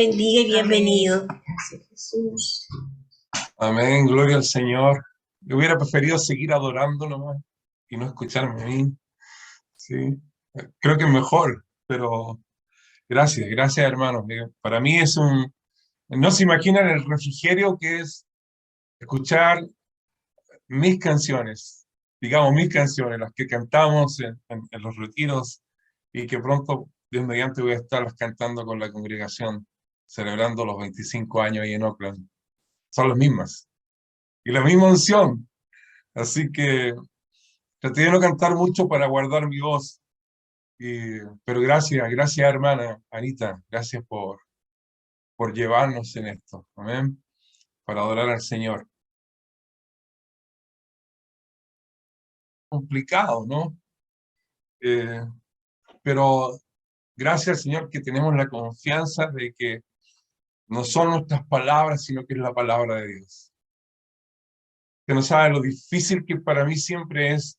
Bendiga y bienvenido. Gracias, Jesús. Amén, gloria al Señor. Yo hubiera preferido seguir adorando nomás y no escucharme a mí. Sí, creo que es mejor, pero gracias hermanos. Para mí es no se imaginan el refrigerio que es escuchar mis canciones, digamos mis canciones, las que cantamos en los retiros y que pronto, Dios mediante, voy a estarlas cantando con la congregación, celebrando los 25 años ahí en Oakland. Son las mismas. Y la misma unción. Así que traté de no cantar mucho para guardar mi voz. Pero gracias hermana Anita, gracias por llevarnos en esto. Amén. Para adorar al Señor. Complicado, ¿no? Eh, pero gracias al Señor que tenemos la confianza de que no son nuestras palabras, sino que es la palabra de Dios. Que no sabe lo difícil que para mí siempre es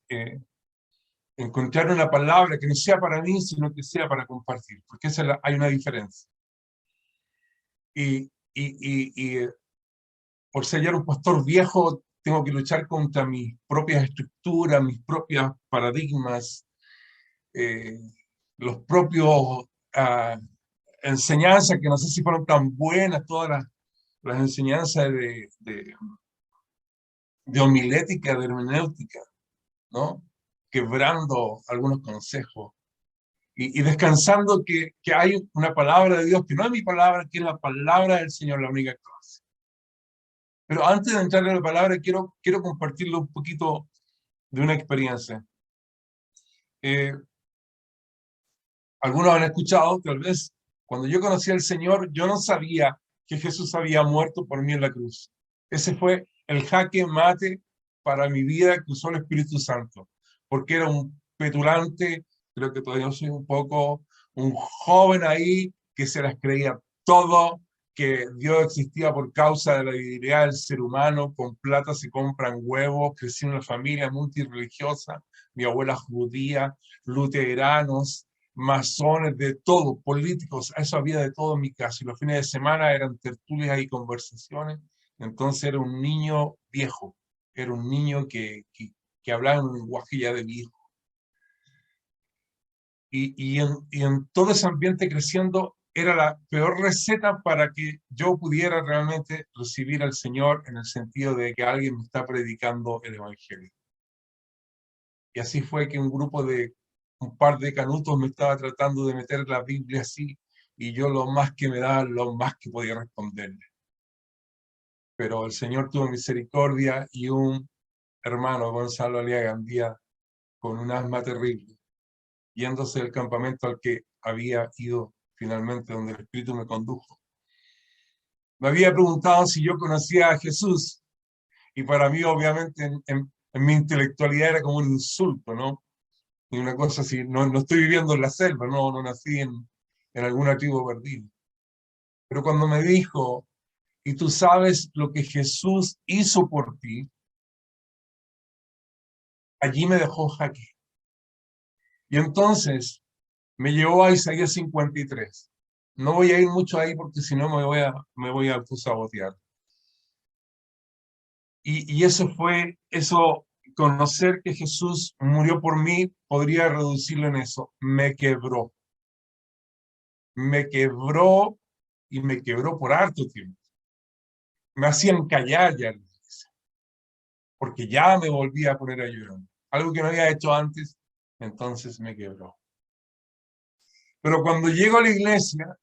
encontrar una palabra que no sea para mí, sino que sea para compartir, porque hay una diferencia. Y por ser ya un pastor viejo, tengo que luchar contra mis propias estructuras, mis propios paradigmas, eh, los propios enseñanzas que no sé si fueron tan buenas, todas las enseñanzas de homilética, de hermenéutica, ¿no? Quebrando algunos consejos y descansando que hay una palabra de Dios, que no es mi palabra, que es la palabra del Señor, la única cosa. Pero antes de entrar en la palabra, quiero compartirle un poquito de una experiencia. Algunos han escuchado, tal vez, cuando yo conocí al Señor, yo no sabía que Jesús había muerto por mí en la cruz. Ese fue el jaque mate para mi vida que usó el Espíritu Santo, porque era un petulante, creo que todavía soy un poco, un joven ahí que se las creía todo, que Dios existía por causa de la debilidad del ser humano, con plata se compran huevos, crecí en una familia multirreligiosa, mi abuela judía, luteranos, masones, de todo, políticos, eso había de todo en mi casa, y los fines de semana eran tertulias y conversaciones, entonces era un niño viejo, era un niño que hablaba en un lenguaje ya de viejo. Y en todo ese ambiente creciendo, era la peor receta para que yo pudiera realmente recibir al Señor en el sentido de que alguien me está predicando el Evangelio. Y así fue que un par de canutos me estaba tratando de meter la Biblia así, y yo lo más que me daba, lo más que podía responderle. Pero el Señor tuvo misericordia y un hermano, Gonzalo Aliaga Gandía, con un asma terrible, yéndose del campamento al que había ido finalmente, donde el Espíritu me condujo. Me había preguntado si yo conocía a Jesús, y para mí obviamente en mi intelectualidad era como un insulto, ¿no? Y una cosa así, no estoy viviendo en la selva, no nací en alguna tribu perdida. Pero cuando me dijo, y tú sabes lo que Jesús hizo por ti, allí me dejó jaque. Y entonces me llevó a Isaías 53. No voy a ir mucho ahí porque si no me voy a autosabotear. Y eso, conocer que Jesús murió por mí, podría reducirlo en eso. Me quebró y me quebró por harto tiempo. Me hacían callar ya, porque ya me volvía a poner a llorar. Algo que no había hecho antes, entonces me quebró. Pero cuando llego a la iglesia,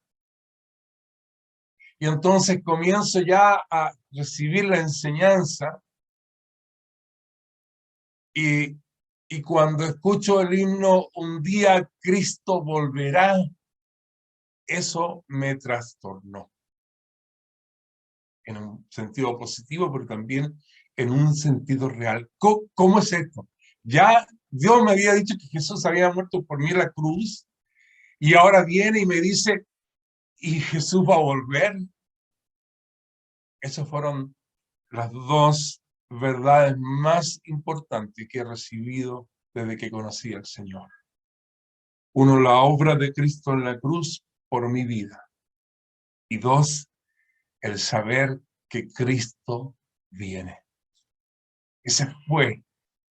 y entonces comienzo ya a recibir la enseñanza, y cuando escucho el himno, un día Cristo volverá, eso me trastornó. En un sentido positivo, pero también en un sentido real. ¿Cómo es esto? Ya Dios me había dicho que Jesús había muerto por mí en la cruz, y ahora viene y me dice, ¿y Jesús va a volver? Esas fueron las dos verdades más importantes que he recibido desde que conocí al Señor. Uno, la obra de Cristo en la cruz por mi vida. Y dos, el saber que Cristo viene. Ese fue.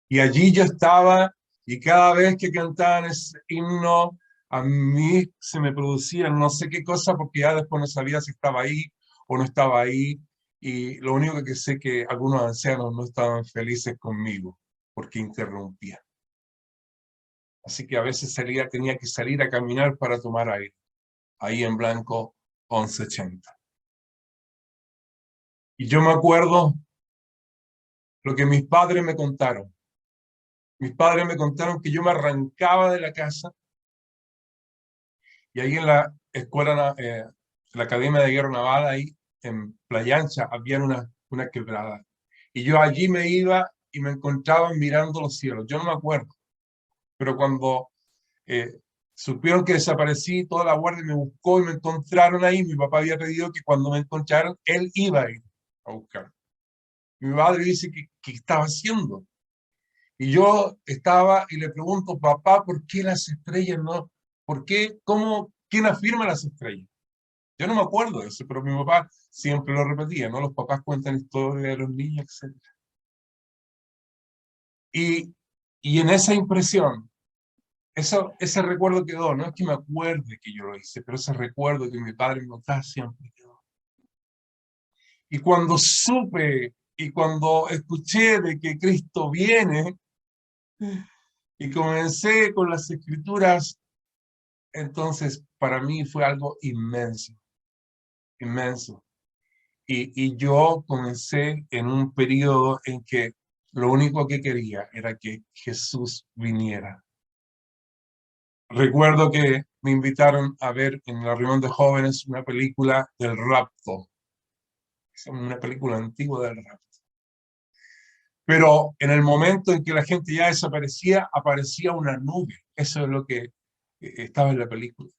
Y allí yo estaba, y cada vez que cantaban ese himno, a mí se me producía no sé qué cosa, porque ya después no sabía si estaba ahí o no estaba ahí. Y lo único que sé que algunos ancianos no estaban felices conmigo, porque interrumpía. Así que a veces tenía que salir a caminar para tomar aire, ahí en Blanco 1180. Y yo me acuerdo lo que mis padres me contaron. Mis padres me contaron que yo me arrancaba de la casa y ahí en la escuela, la Academia de Guerra Naval, ahí en Playa Ancha, había una quebrada. Y yo allí me iba y me encontraba mirando los cielos. Yo no me acuerdo, pero cuando eh, supieron que desaparecí, toda la guardia me buscó y me encontraron ahí. Mi papá había pedido que cuando me encontraran, él iba a ir a buscar. Mi padre dice que ¿qué estaba haciendo? Y yo estaba y le pregunto, papá, ¿por qué las estrellas no? ¿Por qué? ¿Cómo? ¿Quién afirma las estrellas? Yo no me acuerdo de eso, pero mi papá siempre lo repetía, ¿no? Los papás cuentan historias de los niños, etc. Y en esa impresión, ese recuerdo quedó, no es que me acuerde que yo lo hice, pero ese recuerdo que mi padre me contaba siempre quedó. Y cuando supe y cuando escuché de que Cristo viene y comencé con las escrituras, entonces para mí fue algo inmenso, inmenso. Y yo comencé en un periodo en que lo único que quería era que Jesús viniera. Recuerdo que me invitaron a ver en la reunión de jóvenes una película del rapto. Es una película antigua del rapto. Pero en el momento en que la gente ya desaparecía, aparecía una nube. Eso es lo que estaba en la película.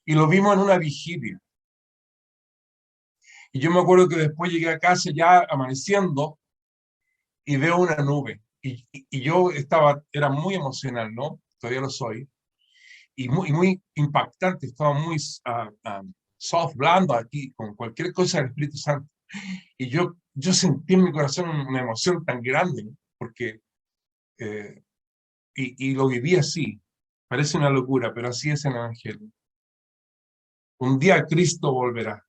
Y lo vimos en una vigilia. Y yo me acuerdo que después llegué a casa ya amaneciendo y veo una nube. Y yo era muy emocional, ¿no? Todavía lo soy. Y muy impactante, estaba muy soft, blando aquí, con cualquier cosa del Espíritu Santo. Y yo sentí en mi corazón una emoción tan grande, ¿no? Porque, y lo viví así. Parece una locura, pero así es el Evangelio. Un día Cristo volverá.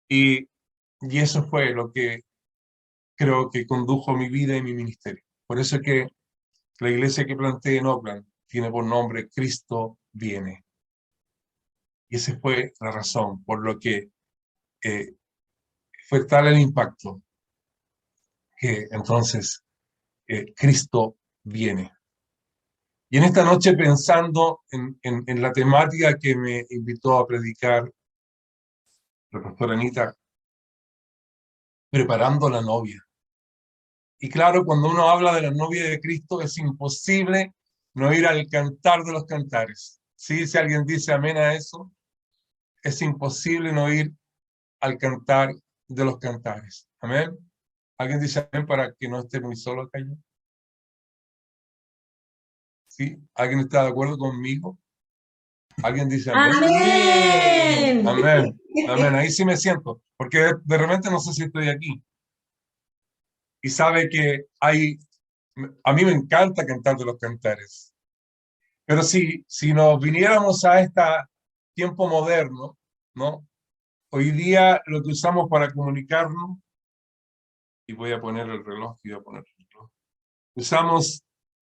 Y, y eso fue lo que creo que condujo mi vida y mi ministerio. Por eso es que la iglesia que planteé en Oakland tiene por nombre Cristo viene. Y esa fue la razón por lo que eh, fue tal el impacto que entonces Cristo viene. Y en esta noche pensando en la temática que me invitó a predicar la pastora Anita, preparando la novia. Y claro, cuando uno habla de la novia de Cristo, es imposible no ir al cantar de los cantares. ¿Sí? Si alguien dice amén a eso, es imposible no ir al cantar de los cantares. Amén. ¿Alguien dice amén para que no esté muy solo acá? ¿Sí? ¿Alguien está de acuerdo conmigo? ¿Alguien dice amén? Amén. Amén. Amén. Ahí sí me siento. Porque de repente no sé si estoy aquí. Y sabe que a mí me encanta cantar de los cantares. Pero si nos viniéramos a este tiempo moderno, ¿no? Hoy día lo que usamos para comunicarnos, y voy a poner el reloj, usamos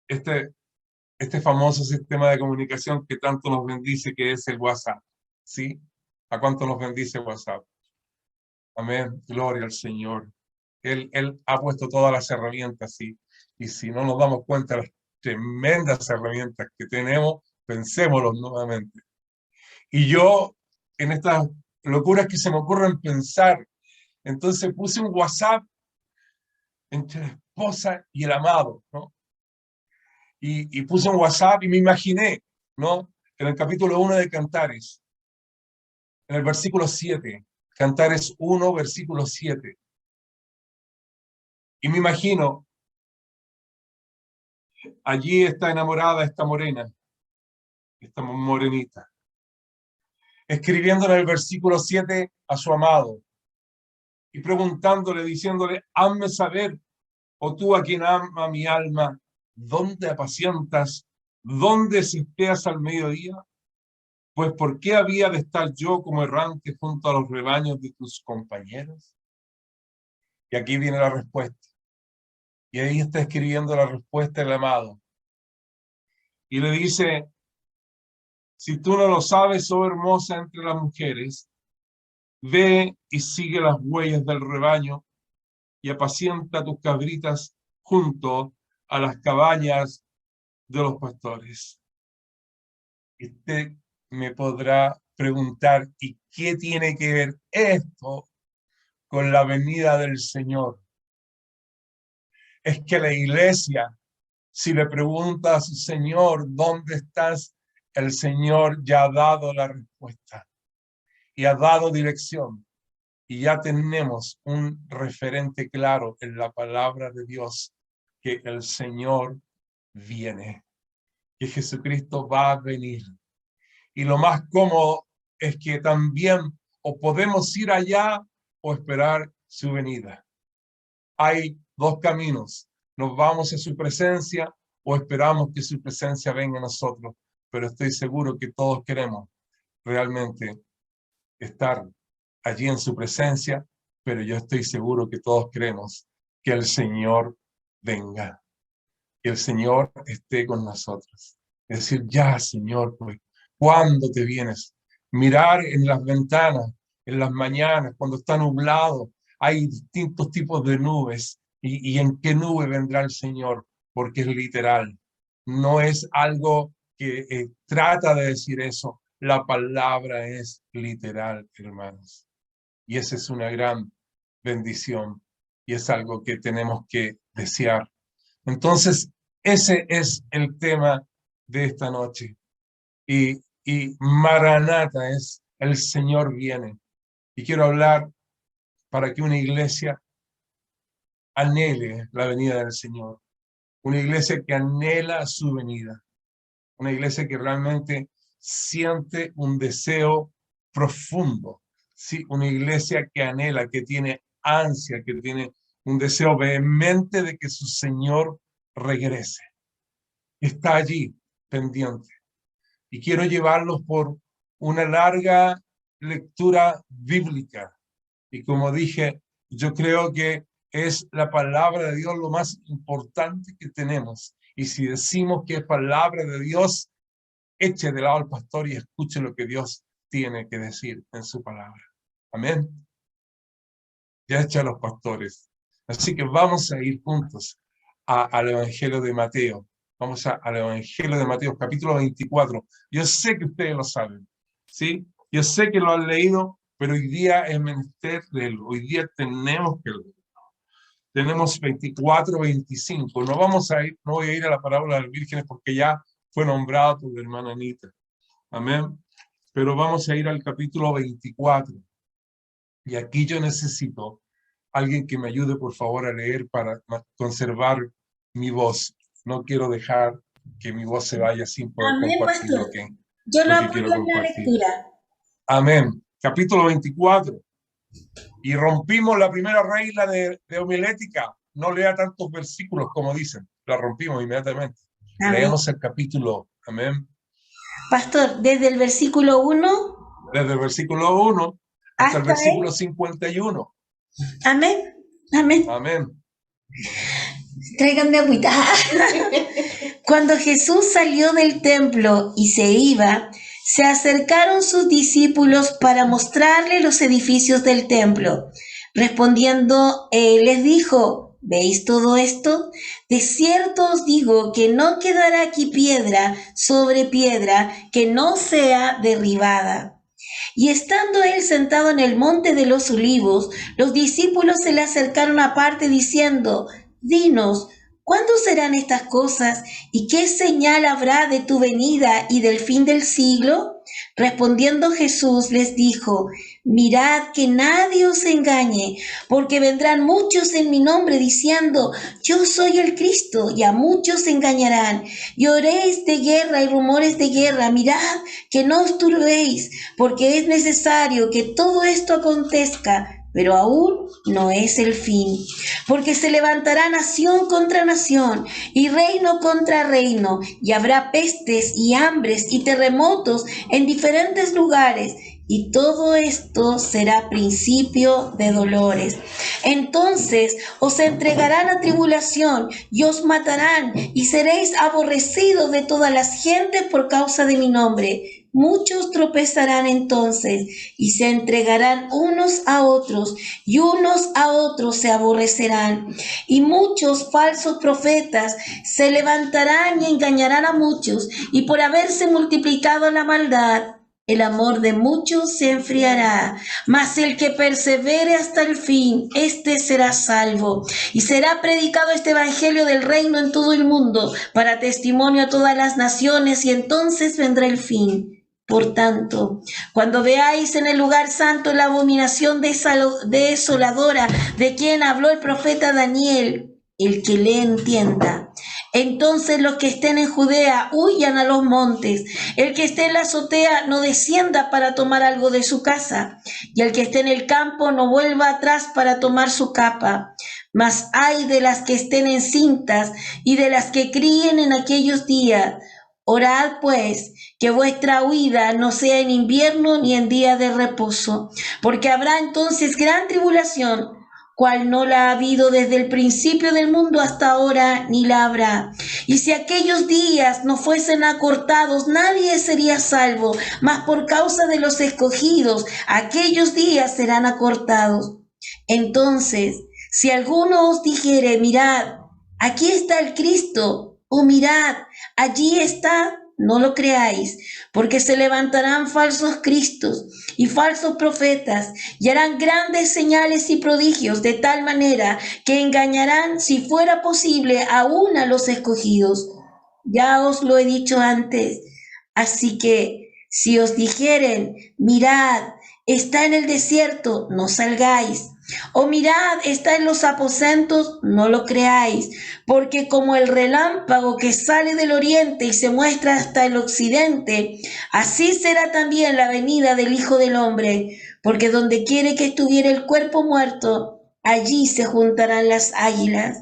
este famoso sistema de comunicación que tanto nos bendice, que es el WhatsApp, ¿sí? ¿A cuánto nos bendice WhatsApp? Amén, gloria al Señor. Él ha puesto todas las herramientas, ¿sí? Y si no nos damos cuenta de las tremendas herramientas que tenemos, pensémoslo nuevamente. Y yo, en estas locuras que se me ocurren pensar, entonces puse un WhatsApp entre la esposa y el amado, ¿no? Y puse un WhatsApp y me imaginé, ¿no? En el capítulo 1 de Cantares, en el versículo 7, Cantares 1, versículo 7. Y me imagino, allí está enamorada esta morena, esta morenita. escribiendo en el versículo 7 a su amado y preguntándole, diciéndole, hazme saber, oh tú a quien ama mi alma, ¿dónde apacientas? ¿Dónde sisteas al mediodía? Pues ¿por qué había de estar yo como errante junto a los rebaños de tus compañeros? Y aquí viene la respuesta. Y ahí está escribiendo la respuesta el amado. Y le dice, si tú no lo sabes, oh hermosa entre las mujeres, ve y sigue las huellas del rebaño y apacienta tus cabritas junto a las cabañas de los pastores. Usted me podrá preguntar, ¿y qué tiene que ver esto con la venida del Señor? Es que la iglesia, si le pregunta a su Señor, ¿dónde estás? El Señor ya ha dado la respuesta y ha dado dirección. Y ya tenemos un referente claro en la palabra de Dios, que el Señor viene, que Jesucristo va a venir. Y lo más cómodo es que también o podemos ir allá o esperar su venida. Hay dos caminos, nos vamos a su presencia o esperamos que su presencia venga a nosotros, pero estoy seguro que todos queremos realmente estar allí en su presencia, pero yo estoy seguro que todos queremos que el Señor venga, que el Señor esté con nosotros. Es decir, ya Señor, pues, ¿cuándo te vienes? Mirar en las ventanas, en las mañanas, cuando está nublado, hay distintos tipos de nubes, y en qué nube vendrá el Señor, porque es literal. No es algo que trata de decir eso, la palabra es literal, hermanos. Y esa es una gran bendición y es algo que tenemos que desear. Entonces, ese es el tema de esta noche. Y Maranata es el Señor viene. Y quiero hablar para que una iglesia anhele la venida del Señor. Una iglesia que anhela su venida. Una iglesia que realmente siente un deseo profundo. Sí, una iglesia que anhela, que tiene ansia, que tiene un deseo vehemente de que su Señor regrese. Está allí, pendiente. Y quiero llevarlos por una larga lectura bíblica. Y como dije, yo creo que es la palabra de Dios lo más importante que tenemos. Y si decimos que es palabra de Dios, eche de lado al pastor y escuche lo que Dios tiene que decir en su palabra. Amén. Ya echa a los pastores. Así que vamos a ir juntos al Evangelio de Mateo. Vamos al Evangelio de Mateo, capítulo 24. Yo sé que ustedes lo saben, ¿sí? Yo sé que lo han leído, pero hoy día es menester leerlo. Hoy día tenemos que leerlo. Tenemos 24, 25. No vamos a ir, no voy a ir a la parábola de las vírgenes porque ya fue nombrado por la hermana Anita. Amén. Pero vamos a ir al capítulo 24. Y aquí yo necesito alguien que me ayude, por favor, a leer para conservar mi voz. No quiero dejar que mi voz se vaya sin poder Amén, compartir pastor. Yo lo lo que apoyo quiero en la compartir. lectura. Amén. Capítulo 24. Y rompimos la primera regla de homilética. No lea tantos versículos como dicen. La rompimos inmediatamente. Amén. Leemos el capítulo. Amén. Pastor, desde el versículo 1 Desde el versículo 1 hasta el hasta versículo 51. Amén. Amén. Amén. Tráiganme agüita. Cuando Jesús salió del templo y se iba, se acercaron sus discípulos para mostrarle los edificios del templo. Respondiendo, les dijo, ¿veis todo esto? De cierto os digo que no quedará aquí piedra sobre piedra que no sea derribada. Y estando él sentado en el monte de los olivos, los discípulos se le acercaron aparte diciendo, dinos, ¿cuándo serán estas cosas y qué señal habrá de tu venida y del fin del siglo? Respondiendo Jesús les dijo: mirad que nadie os engañe, porque vendrán muchos en mi nombre diciendo: yo soy el Cristo, y a muchos engañarán. Y oréis de guerra y rumores de guerra. Mirad que no os turbéis, porque es necesario que todo esto acontezca, pero aún no es el fin. Porque se levantará nación contra nación y reino contra reino, y habrá pestes y hambres y terremotos en diferentes lugares, y todo esto será principio de dolores. Entonces os entregarán a tribulación y os matarán, y seréis aborrecidos de todas las gentes por causa de mi nombre. Muchos tropezarán entonces y se entregarán unos a otros, y unos a otros se aborrecerán. Y muchos falsos profetas se levantarán y engañarán a muchos, y por haberse multiplicado la maldad, el amor de muchos se enfriará. Mas el que persevere hasta el fin, éste será salvo. Y será predicado este evangelio del reino en todo el mundo, para testimonio a todas las naciones, y entonces vendrá el fin. Por tanto, cuando veáis en el lugar santo la abominación desoladora de quien habló el profeta Daniel, el que le entienda, entonces los que estén en Judea huyan a los montes. El que esté en la azotea no descienda para tomar algo de su casa, y el que esté en el campo no vuelva atrás para tomar su capa. Mas ay de las que estén encintas y de las que críen en aquellos días. Orad pues que vuestra huida no sea en invierno ni en día de reposo, porque habrá entonces gran tribulación, cual no la ha habido desde el principio del mundo hasta ahora, ni la habrá. Y si aquellos días no fuesen acortados, nadie sería salvo, mas por causa de los escogidos, aquellos días serán acortados. Entonces, si alguno os dijere: mirad, aquí está el Cristo, o mirad, allí está, no lo creáis, porque se levantarán falsos cristos y falsos profetas, y harán grandes señales y prodigios, de tal manera que engañarán, si fuera posible, aún a los escogidos. Ya os lo he dicho antes. Así que, si os dijeren: mirad, está en el desierto, no salgáis. O mirad, está en los aposentos, no lo creáis, porque como el relámpago que sale del oriente y se muestra hasta el occidente, así será también la venida del Hijo del Hombre. Porque donde quiere que estuviera el cuerpo muerto, allí se juntarán las águilas.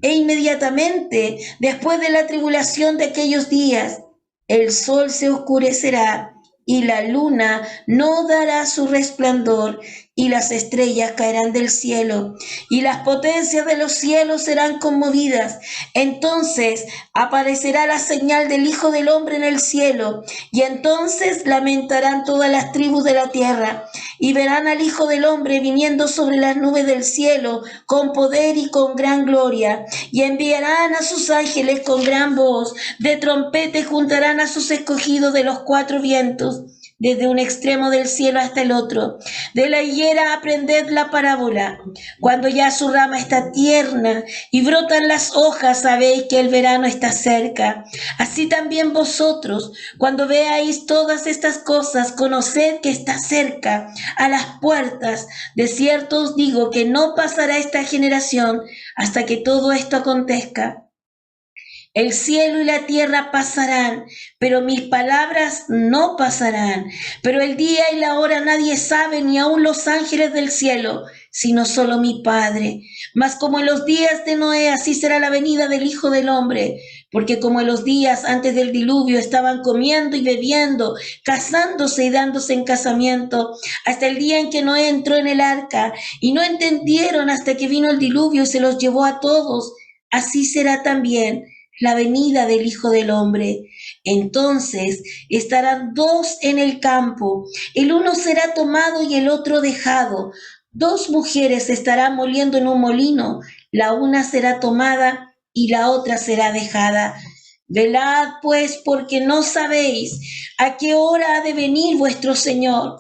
E inmediatamente, después de la tribulación de aquellos días, el sol se oscurecerá y la luna no dará su resplandor, y las estrellas caerán del cielo, y las potencias de los cielos serán conmovidas. Entonces aparecerá la señal del Hijo del Hombre en el cielo, y entonces lamentarán todas las tribus de la tierra, y verán al Hijo del Hombre viniendo sobre las nubes del cielo con poder y con gran gloria, y enviarán a sus ángeles con gran voz de trompeta, y juntarán a sus escogidos de los cuatro vientos, desde un extremo del cielo hasta el otro. De la higuera aprended la parábola. Cuando ya su rama está tierna y brotan las hojas, sabéis que el verano está cerca. Así también vosotros, cuando veáis todas estas cosas, conoced que está cerca, a las puertas. De cierto os digo que no pasará esta generación hasta que todo esto acontezca. El cielo y la tierra pasarán, pero mis palabras no pasarán. Pero el día y la hora nadie sabe, ni aun los ángeles del cielo, sino solo mi Padre. Mas como en los días de Noé, así será la venida del Hijo del Hombre. Porque como en los días antes del diluvio estaban comiendo y bebiendo, casándose y dándose en casamiento, hasta el día en que Noé entró en el arca, y no entendieron hasta que vino el diluvio y se los llevó a todos, así será también la venida del Hijo del Hombre. Entonces estarán dos en el campo, el uno será tomado y el otro dejado. Dos mujeres estarán moliendo en un molino, la una será tomada y la otra será dejada. Velad pues, porque no sabéis a qué hora ha de venir vuestro Señor.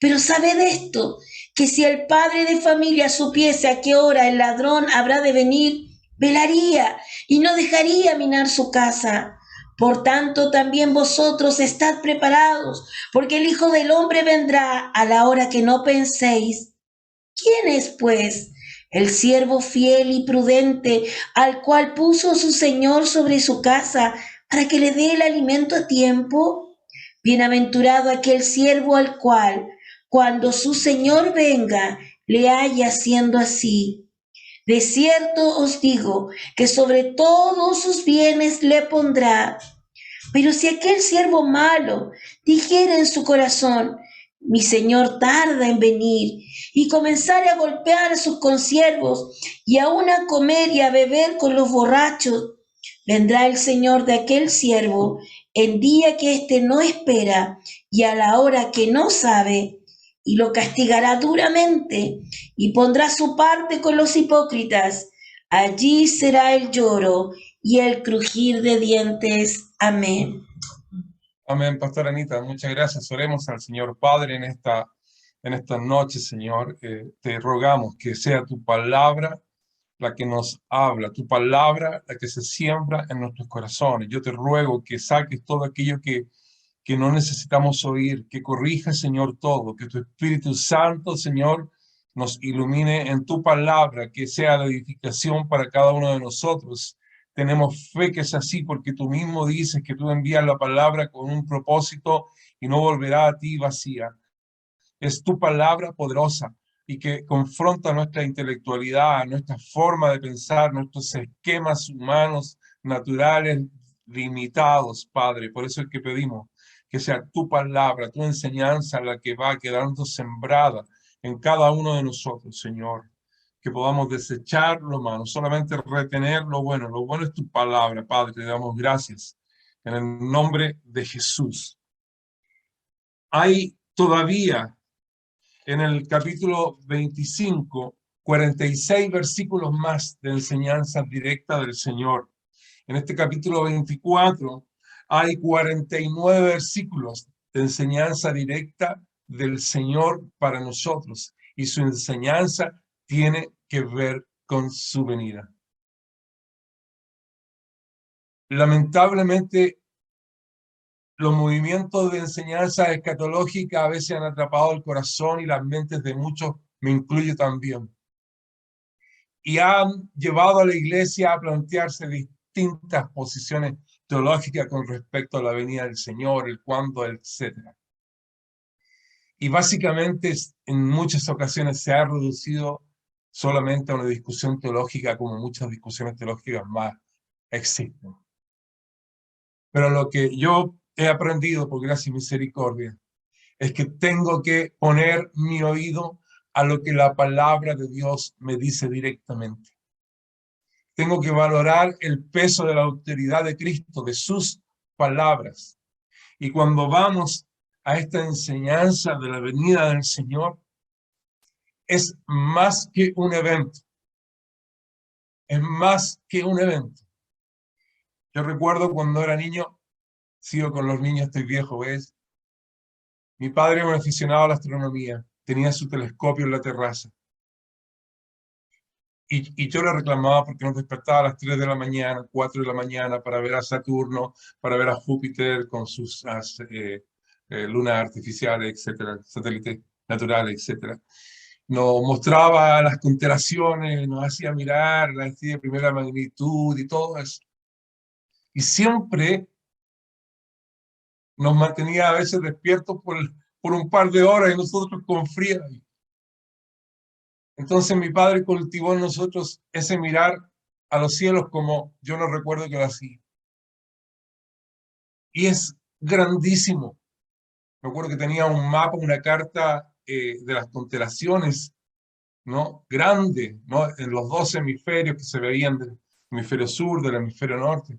Pero sabed esto, que si el padre de familia supiese a qué hora el ladrón habrá de venir, velaría y no dejaría minar su casa. Por tanto, también vosotros estad preparados, porque el Hijo del Hombre vendrá a la hora que no penséis. ¿Quién es, pues, el siervo fiel y prudente al cual puso su Señor sobre su casa para que le dé el alimento a tiempo? Bienaventurado aquel siervo al cual, cuando su Señor venga, le haya haciendo así. De cierto os digo que sobre todos sus bienes le pondrá. Pero si aquel siervo malo dijera en su corazón, mi señor tarda en venir, y comenzare a golpear a sus consiervos, y aun a comer y a beber con los borrachos, vendrá el señor de aquel siervo en día que éste no espera y a la hora que no sabe, y lo castigará duramente, y pondrá su parte con los hipócritas. Allí será el lloro y el crujir de dientes. Amén. Amén, Pastora Anita, muchas gracias. Oremos al Señor Padre en esta noche, Señor. Te rogamos que sea tu palabra la que nos habla, tu palabra la que se siembra en nuestros corazones. Yo te ruego que saques todo aquello que no necesitamos oír, que corrija, Señor, todo, que tu Espíritu Santo, Señor, nos ilumine en tu palabra, que sea la edificación para cada uno de nosotros. Tenemos fe que es así, porque tú mismo dices que tú envías la palabra con un propósito y no volverá a ti vacía. Es tu palabra poderosa y que confronta nuestra intelectualidad, nuestra forma de pensar, nuestros esquemas humanos, naturales, limitados, Padre. Por eso es que pedimos que sea tu palabra, tu enseñanza la que va quedando sembrada en cada uno de nosotros, Señor. Que podamos desechar lo malo, solamente retener lo bueno. Lo bueno es tu palabra, Padre. Te damos gracias en el nombre de Jesús. Hay todavía en el capítulo 25, 46 versículos más de enseñanza directa del Señor. En este capítulo 24 hay 49 versículos de enseñanza directa del Señor para nosotros, y su enseñanza tiene que ver con su venida. Lamentablemente, los movimientos de enseñanza escatológica a veces han atrapado el corazón y las mentes de muchos, me incluyo también, y han llevado a la iglesia a plantearse distintas posiciones teológicas con respecto a la venida del Señor, el cuándo, etc. Y básicamente en muchas ocasiones se ha reducido solamente a una discusión teológica, como muchas discusiones teológicas más existen. Pero lo que yo he aprendido por gracia y misericordia es que tengo que poner mi oído a lo que la palabra de Dios me dice directamente. Tengo que valorar el peso de la autoridad de Cristo, de sus palabras. Y cuando vamos a esta enseñanza de la venida del Señor, es más que un evento. Es más que un evento. Yo recuerdo cuando era niño, sigo con los niños, estoy viejo, ¿ves? Mi padre era un aficionado a la astronomía, tenía su telescopio en la terraza. Y yo le reclamaba porque nos despertaba a las 3 de la mañana, 4 de la mañana, para ver a Saturno, para ver a Júpiter con sus lunas artificiales, etcétera, satélites naturales, etcétera. Nos mostraba las constelaciones, nos hacía mirar la estrella de primera magnitud y todo eso. Y siempre nos mantenía a veces despiertos por un par de horas y nosotros con frío. Entonces mi padre cultivó en nosotros ese mirar a los cielos como yo no recuerdo que lo hacía. Y es grandísimo. Me acuerdo que tenía un mapa, una carta de las constelaciones, ¿no? Grande, ¿no? En los 12 hemisferios que se veían del hemisferio sur, del hemisferio norte.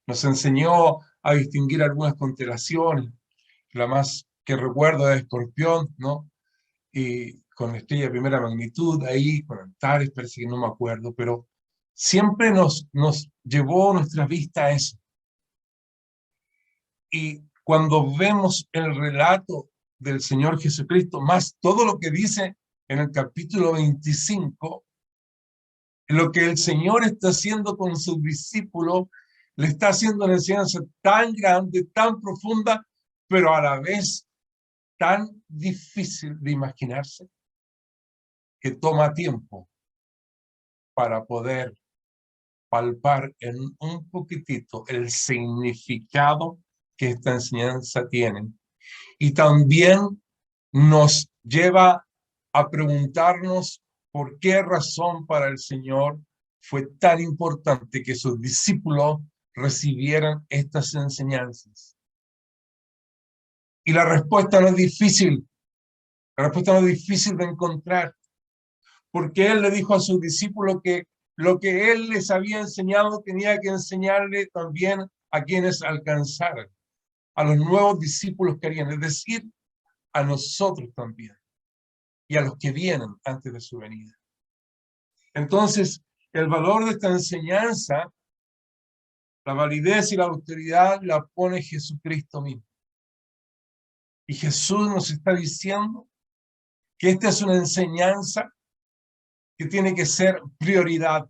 Nos enseñó a distinguir algunas constelaciones. La más que recuerdo es Escorpión, ¿no? Y con estrella de primera magnitud, ahí, con Antares, parece que no me acuerdo, pero siempre nos llevó nuestra vista a eso. Y cuando vemos el relato del Señor Jesucristo, más todo lo que dice en el capítulo 25, lo que el Señor está haciendo con sus discípulos Le está haciendo una enseñanza tan grande, tan profunda, pero a la vez tan difícil de imaginarse, que toma tiempo para poder palpar en un poquitito el significado que esta enseñanza tiene. Y también nos lleva a preguntarnos por qué razón para el Señor fue tan importante que sus discípulos recibieran estas enseñanzas. Y la respuesta no es difícil, la respuesta no es difícil de encontrar, porque Él le dijo a sus discípulos que lo que Él les había enseñado tenía que enseñarle también a quienes alcanzaran, a los nuevos discípulos que harían, es decir, a nosotros también, y a los que vienen antes de su venida. Entonces, el valor de esta enseñanza, la validez y la autoridad la pone Jesucristo mismo. Y Jesús nos está diciendo que esta es una enseñanza que tiene que ser prioridad.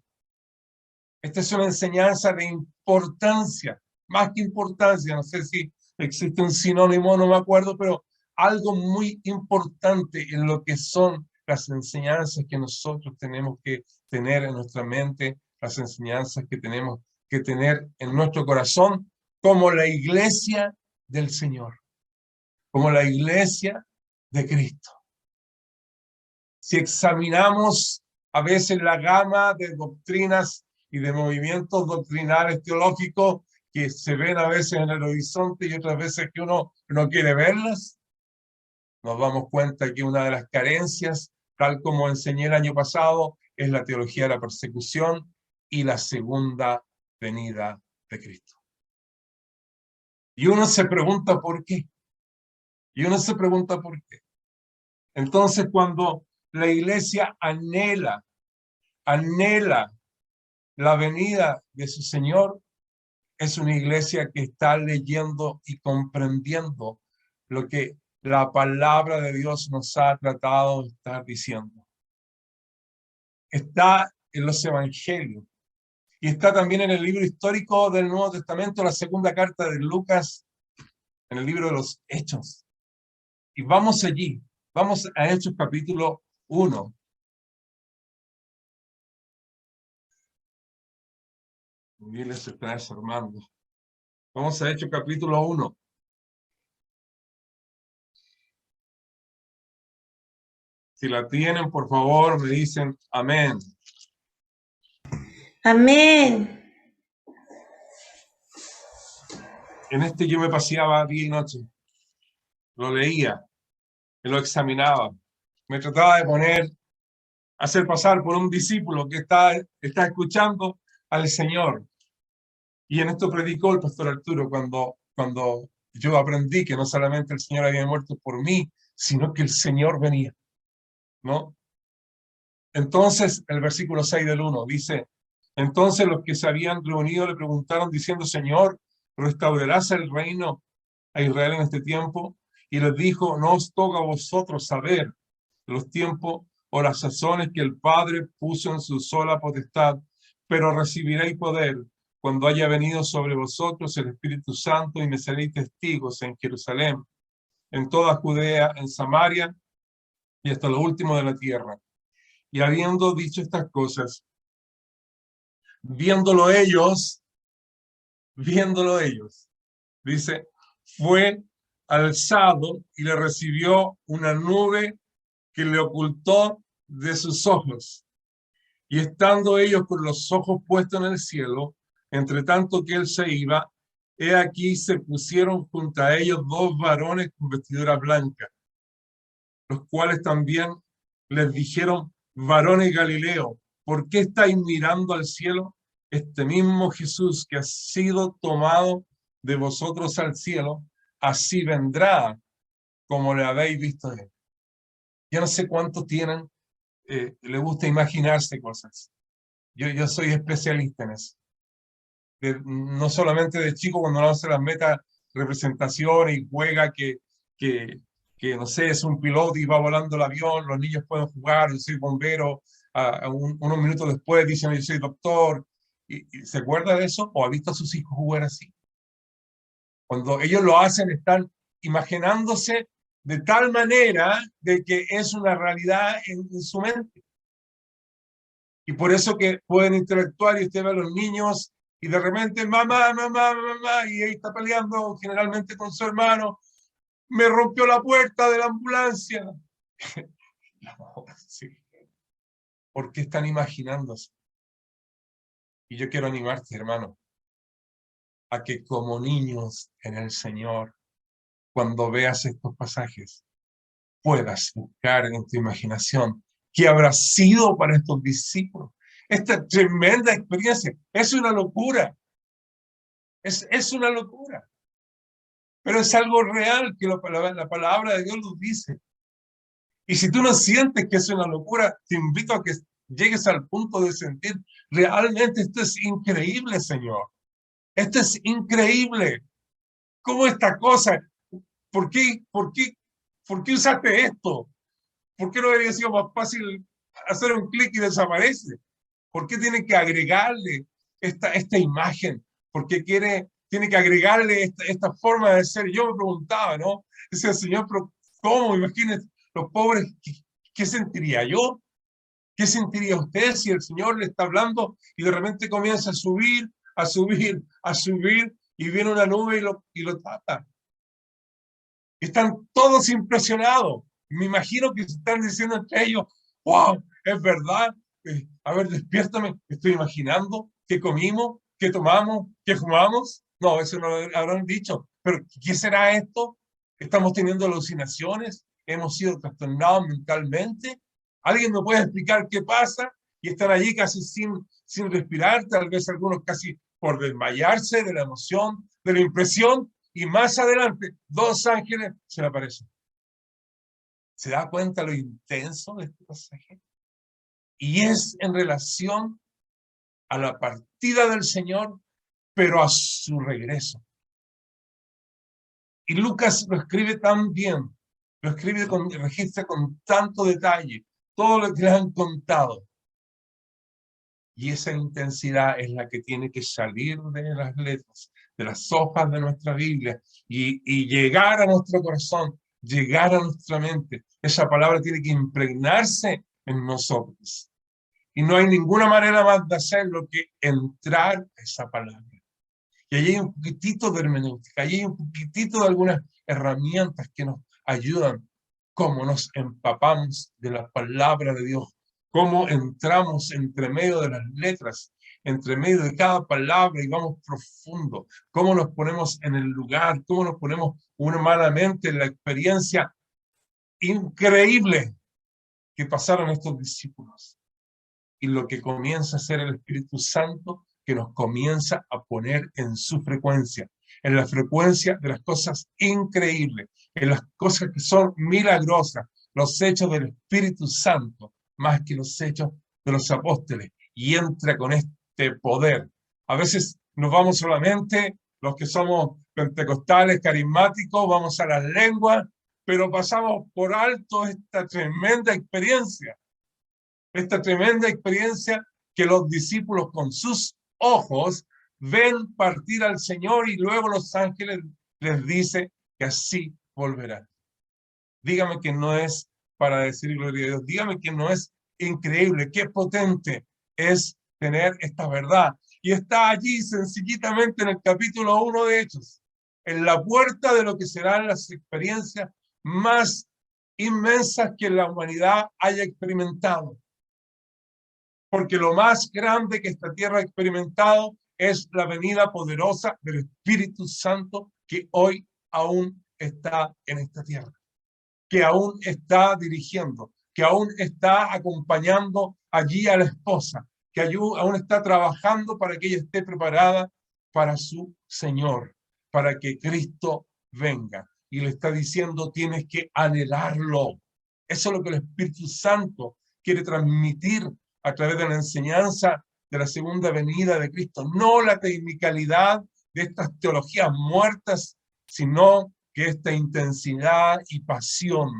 Esta es una enseñanza de importancia, más que importancia, no sé si existe un sinónimo, no me acuerdo, pero algo muy importante en lo que son las enseñanzas que nosotros tenemos que tener en nuestra mente, las enseñanzas que tenemos que tener en nuestro corazón, como la iglesia del Señor, como la iglesia de Cristo. Si examinamos a veces la gama de doctrinas y de movimientos doctrinales teológicos que se ven a veces en el horizonte y otras veces que uno no quiere verlas, nos damos cuenta que una de las carencias, tal como enseñé el año pasado, es la teología de la persecución y la segunda venida de Cristo. Y uno se pregunta por qué. Y uno se pregunta por qué. Entonces, cuando la iglesia anhela la venida de su Señor, es una iglesia que está leyendo y comprendiendo lo que la palabra de Dios nos ha tratado de estar diciendo. Está en los evangelios y está también en el libro histórico del Nuevo Testamento, la segunda carta de Lucas, en el libro de los Hechos. Y vamos allí, vamos a Hechos capítulo 1. Dile se está desarmando. Vamos a Hechos capítulo 1. Si la tienen, por favor, me dicen amén. Amén. En este yo me paseaba día y noche. Lo leía, lo examinaba. Me trataba de poner, hacer pasar por un discípulo que está escuchando al Señor. Y en esto predicó el pastor Arturo cuando yo aprendí que no solamente el Señor había muerto por mí, sino que el Señor venía, ¿no? Entonces, el versículo 6 del 1 dice, entonces los que se habían reunido le preguntaron diciendo, Señor, ¿restaurarás el reino a Israel en este tiempo? Y les dijo, no os toca a vosotros saber los tiempos o las sazones que el Padre puso en su sola potestad, pero recibiréis poder cuando haya venido sobre vosotros el Espíritu Santo y me seréis testigos en Jerusalén, en toda Judea, en Samaria y hasta lo último de la tierra. Y habiendo dicho estas cosas, viéndolo ellos, dice, fue alzado y le recibió una nube que le ocultó de sus ojos. Y estando ellos con los ojos puestos en el cielo, entre tanto que él se iba, he aquí se pusieron junto a ellos dos varones con vestidura blanca, los cuales también les dijeron, varones Galileo, ¿por qué estáis mirando al cielo? Este mismo Jesús que ha sido tomado de vosotros al cielo, así vendrá como le habéis visto a él. Yo no sé cuántos tienen, le gusta imaginarse cosas. Yo soy especialista en eso. No solamente de chico cuando uno hace las metas representaciones y juega que no sé, es un piloto y va volando el avión, los niños pueden jugar, yo soy bombero, unos minutos después dicen yo soy doctor, ¿Y se acuerda de eso? ¿O ha visto a sus hijos jugar así? Cuando ellos lo hacen, están imaginándose de tal manera de que es una realidad en su mente. Y por eso que pueden interactuar y usted ve a los niños y de repente, mamá, mamá, mamá, y ahí está peleando generalmente con su hermano. Me rompió la puerta de la ambulancia. Sí. ¿Por qué están imaginándose? Y yo quiero animarte, hermano, a que como niños en el Señor, cuando veas estos pasajes, puedas buscar en tu imaginación qué habrá sido para estos discípulos. Esta tremenda experiencia es una locura. Es una locura. Pero es algo real que la palabra de Dios nos dice. Y si tú no sientes que es una locura, te invito a que llegues al punto de sentir, realmente esto es increíble, Señor. Esto es increíble. ¿Cómo esta cosa? ¿Por qué usaste esto? ¿Por qué no habría sido más fácil hacer un clic y desaparece? ¿Por qué tiene que agregarle esta imagen? ¿Por qué tiene que agregarle esta forma de ser? Yo me preguntaba, ¿no? Decía, Señor, pero ¿cómo? Imagínense, los pobres, ¿qué sentiría yo? ¿Qué sentiría usted si el Señor le está hablando y de repente comienza a subir, a subir, a subir y viene una nube y lo tapa? Están todos impresionados. Me imagino que se están diciendo entre ellos, wow, es verdad. A ver, despiértame, estoy imaginando qué comimos, qué tomamos, qué fumamos. No, eso no lo habrán dicho. Pero ¿qué será esto? ¿Estamos teniendo alucinaciones? ¿Hemos sido trastornados mentalmente? ¿Alguien me puede explicar qué pasa? Y están allí casi sin respirar, tal vez algunos casi por desmayarse de la emoción, de la impresión. Y más adelante, dos ángeles se le aparecen. ¿Se da cuenta lo intenso de este pasaje? Y es en relación a la partida del Señor, pero a su regreso. Y Lucas lo escribe tan bien, registra con tanto detalle todo lo que le han contado. Y esa intensidad es la que tiene que salir de las letras, de las hojas de nuestra Biblia y llegar a nuestro corazón, llegar a nuestra mente. Esa palabra tiene que impregnarse en nosotros. Y no hay ninguna manera más de hacerlo que entrar a esa palabra. Y allí hay un poquitito de hermenéutica, allí hay un poquitito de algunas herramientas que nos ayudan, cómo nos empapamos de la palabra de Dios, cómo entramos entre medio de las letras, entre medio de cada palabra y vamos profundo, cómo nos ponemos en el lugar, cómo nos ponemos humanamente en la experiencia increíble que pasaron estos discípulos. Y lo que comienza a hacer el Espíritu Santo, que nos comienza a poner en su frecuencia, en la frecuencia de las cosas increíbles, en las cosas que son milagrosas, los hechos del Espíritu Santo, más que los hechos de los apóstoles, y entra con este poder. A veces nos vamos solamente, los que somos pentecostales, carismáticos, vamos a las lenguas, pero pasamos por alto esta tremenda experiencia que los discípulos con sus ojos ven partir al Señor y luego los ángeles les dice que así volverán. Dígame que no es para decir gloria a Dios, dígame que no es increíble, qué potente es tener esta verdad. Y está allí sencillamente en el capítulo 1 de Hechos, en la puerta de lo que serán las experiencias más inmensas que la humanidad haya experimentado. Porque lo más grande que esta tierra ha experimentado es la venida poderosa del Espíritu Santo que hoy aún está en esta tierra, que aún está dirigiendo, que aún está acompañando allí a la esposa, que aún está trabajando para que ella esté preparada para su Señor, para que Cristo venga. Y le está diciendo, tienes que anhelarlo. Eso es lo que el Espíritu Santo quiere transmitir a través de la enseñanza de la segunda venida de Cristo. No la tecnicalidad de estas teologías muertas, sino que esta intensidad y pasión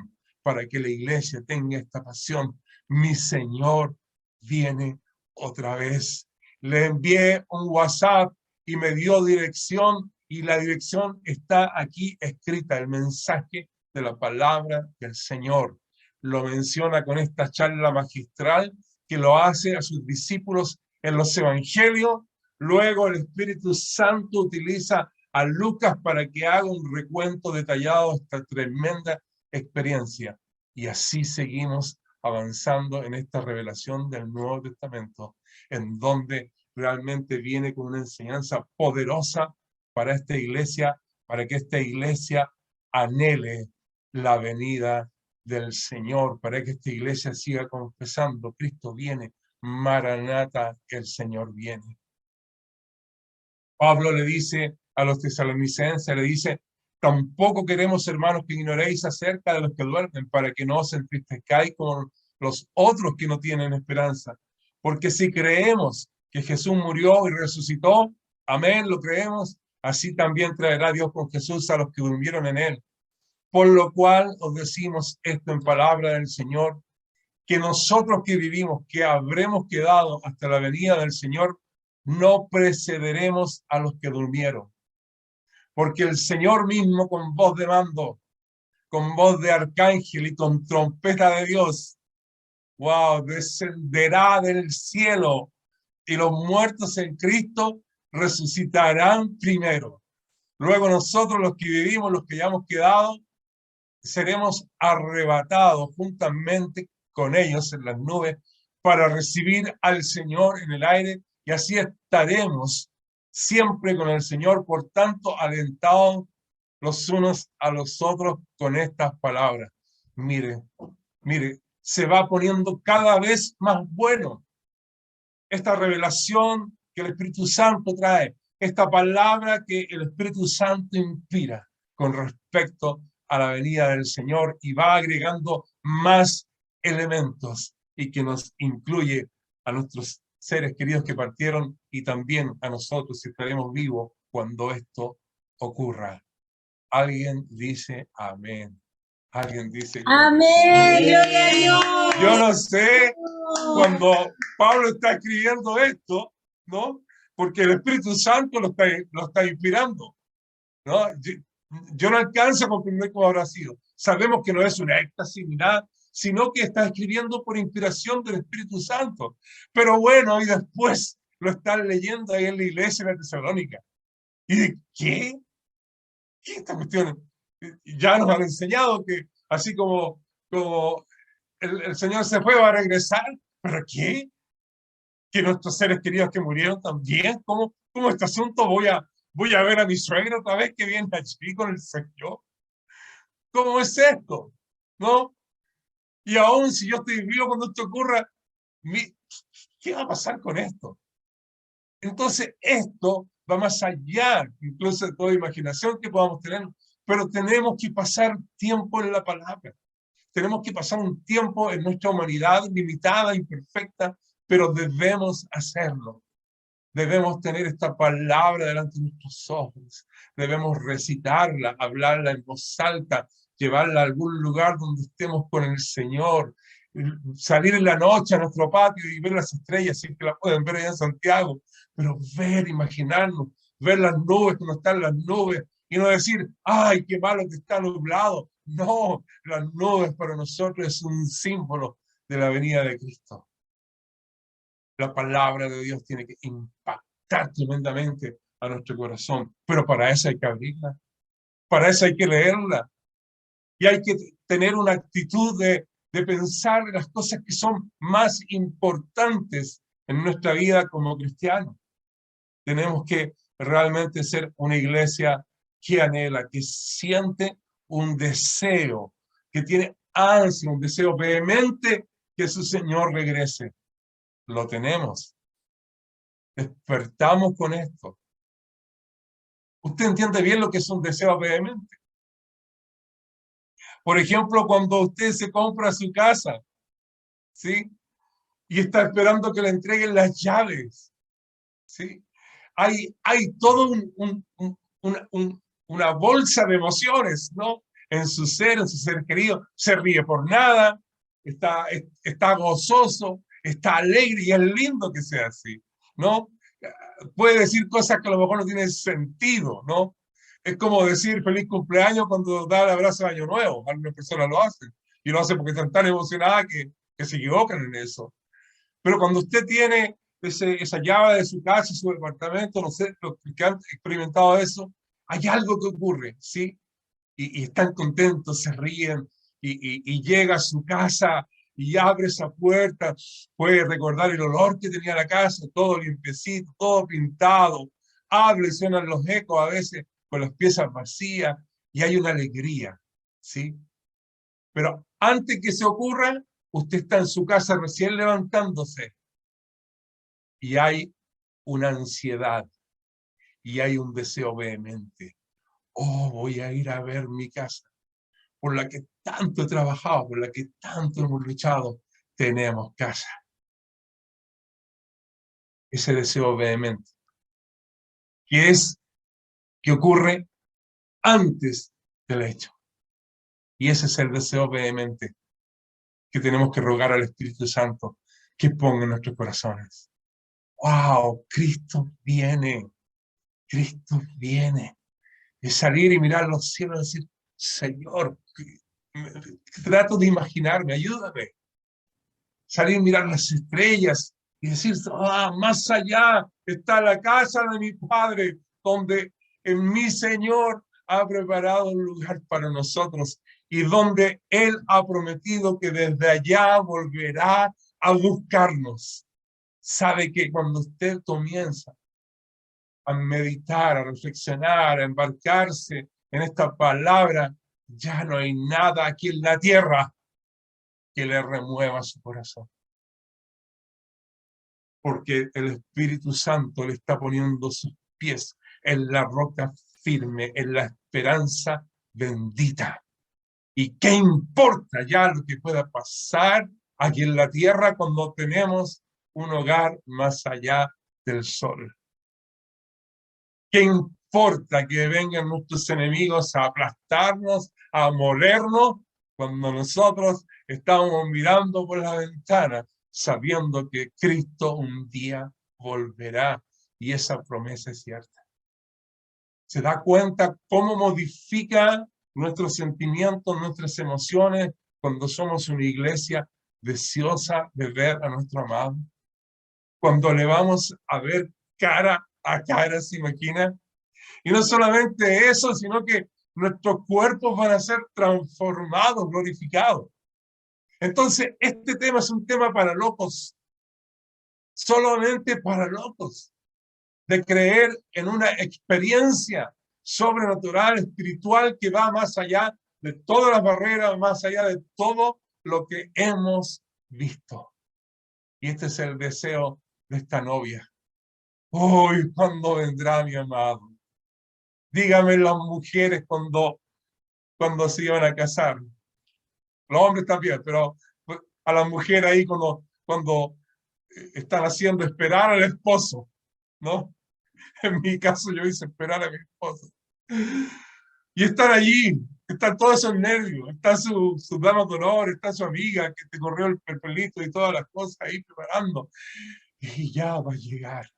para que la iglesia tenga esta pasión. Mi Señor viene otra vez. Le envié un WhatsApp y me dio dirección, y la dirección está aquí escrita, el mensaje de la palabra del Señor. Lo menciona con esta charla magistral que lo hace a sus discípulos en los evangelios. Luego el Espíritu Santo utiliza a Lucas para que haga un recuento detallado de esta tremenda experiencia. Y así seguimos avanzando en esta revelación del Nuevo Testamento, en donde realmente viene con una enseñanza poderosa para esta iglesia, para que esta iglesia anhele la venida del Señor, para que esta iglesia siga confesando: Cristo viene, Maranata, el Señor viene. Pablo le dice a los tesalonicenses, le dice: tampoco queremos, hermanos, que ignoréis acerca de los que duermen, para que no os entristezcáis como los otros que no tienen esperanza. Porque si creemos que Jesús murió y resucitó, amén, lo creemos, así también traerá Dios con Jesús a los que durmieron en él. Por lo cual os decimos esto en palabra del Señor, que nosotros que vivimos, que habremos quedado hasta la venida del Señor, no precederemos a los que durmieron. Porque el Señor mismo, con voz de mando, con voz de arcángel y con trompeta de Dios, wow, descenderá del cielo, y los muertos en Cristo resucitarán primero. Luego nosotros, los que vivimos, los que ya hemos quedado, seremos arrebatados juntamente con ellos en las nubes para recibir al Señor en el aire, y así estaremos siempre con el Señor. Por tanto, alentados los unos a los otros con estas palabras. Mire, se va poniendo cada vez más bueno esta revelación que el Espíritu Santo trae, esta palabra que el Espíritu Santo inspira con respecto a la venida del Señor, y va agregando más elementos, y que nos incluye a nuestros seres queridos que partieron, y también a nosotros, si estaremos vivos cuando esto ocurra. Alguien dice amén. Alguien dice amén, gloria a Dios. Yo no sé cuando Pablo está escribiendo esto, ¿no? Porque el Espíritu Santo lo está inspirando, ¿no? Yo no alcanzo a comprender cómo habrá sido. Sabemos que no es un éxtasis ni nada, sino que está escribiendo por inspiración del Espíritu Santo. Pero bueno, y después lo están leyendo ahí en la iglesia de Tesalónica. ¿Y de qué? ¿Qué esta cuestión? Ya nos han enseñado que así como el Señor se fue, va a regresar. ¿Pero qué? ¿Que nuestros seres queridos que murieron también? ¿Cómo este asunto? Voy a ver a mi suegra otra vez que viene allí con el Señor. ¿Cómo es esto? ¿No? Y aún si yo estoy vivo cuando esto ocurra, ¿qué va a pasar con esto? Entonces esto va más allá, incluso de toda imaginación que podamos tener, pero tenemos que pasar tiempo en la palabra. Tenemos que pasar un tiempo en nuestra humanidad limitada, imperfecta, pero debemos hacerlo. Debemos tener esta palabra delante de nuestros ojos. Debemos recitarla, hablarla en voz alta, llevarla a algún lugar donde estemos con el Señor. Salir en la noche a nuestro patio y ver las estrellas, si es que las pueden ver allá en Santiago. Pero ver, imaginarnos, ver las nubes cuando están las nubes, y no decir: ¡ay, qué malo que está nublado! No, las nubes para nosotros es un símbolo de la venida de Cristo. La palabra de Dios tiene que impactar tremendamente a nuestro corazón, pero para eso hay que abrirla, para eso hay que leerla, y hay que tener una actitud de pensar en las cosas que son más importantes en nuestra vida como cristianos. Tenemos que realmente ser una iglesia que anhela, que siente un deseo, que tiene ansia, un deseo vehemente que su Señor regrese. Lo tenemos. Despertamos con esto. ¿Usted entiende bien lo que es un deseo vehemente? Por ejemplo, cuando usted se compra su casa, ¿sí? Y está esperando que le entreguen las llaves, ¿sí? Hay todo una bolsa de emociones, ¿no? En su ser querido. Se ríe por nada, está gozoso, está alegre, y es lindo que sea así. ¿no? Puede decir cosas que a lo mejor no tienen sentido, ¿no? Es como decir feliz cumpleaños cuando da el abrazo de Año Nuevo. Algunas personas lo hacen. Y lo hacen porque están tan emocionadas que se equivocan en eso. Pero cuando usted tiene esa llave de su casa, su departamento, no sé, los que han experimentado eso, hay algo que ocurre, ¿sí? Y están contentos, se ríen, y llega a su casa y abre esa puerta, puede recordar el olor que tenía la casa, todo limpiecito, todo pintado, abre, suenan los ecos a veces con las piezas vacías, y hay una alegría, ¿sí? Pero antes que se ocurra, usted está en su casa recién levantándose, y hay una ansiedad, y hay un deseo vehemente. Oh, voy a ir a ver mi casa, por la que tanto he trabajado, por la que tanto hemos luchado. Tenemos casa. Ese deseo vehemente, que ocurre antes del hecho. Y ese es el deseo vehemente que tenemos que rogar al Espíritu Santo que ponga en nuestros corazones. ¡Wow! Cristo viene. Cristo viene. Es salir y mirar los cielos y decir, Señor, trato de imaginarme, ayúdame. Salir y mirar las estrellas y decir, más allá está la casa de mi Padre, donde mi Señor ha preparado un lugar para nosotros y donde Él ha prometido que desde allá volverá a buscarnos. Sabe que cuando usted comienza a meditar, a reflexionar, a embarcarse en esta palabra, ya no hay nada aquí en la tierra que le remueva su corazón. Porque el Espíritu Santo le está poniendo sus pies en la roca firme, en la esperanza bendita. ¿Y qué importa ya lo que pueda pasar aquí en la tierra cuando tenemos un hogar más allá del sol? ¿Qué importa que vengan nuestros enemigos a aplastarnos, a molernos, cuando nosotros estamos mirando por la ventana, sabiendo que Cristo un día volverá y esa promesa es cierta? ¿Se da cuenta cómo modifica nuestros sentimientos, nuestras emociones, cuando somos una iglesia deseosa de ver a nuestro amado? Cuando le vamos a ver cara a cara, ¿se imagina? Y no solamente eso, sino que nuestros cuerpos van a ser transformados, glorificados. Entonces, este tema es un tema para locos, solamente para locos, de creer en una experiencia sobrenatural, espiritual, que va más allá de todas las barreras, más allá de todo lo que hemos visto. Y este es el deseo de esta novia. Uy, ¿cuándo vendrá mi amado? Dígame las mujeres cuando se iban a casar. Los hombres también, pero a las mujeres ahí cuando están haciendo esperar al esposo, ¿no? En mi caso yo hice esperar a mi esposo. Y están allí, están todos esos nervios, está su dama de honor, está su amiga que te corrió el pelito y todas las cosas ahí preparando. Y ya va a llegar.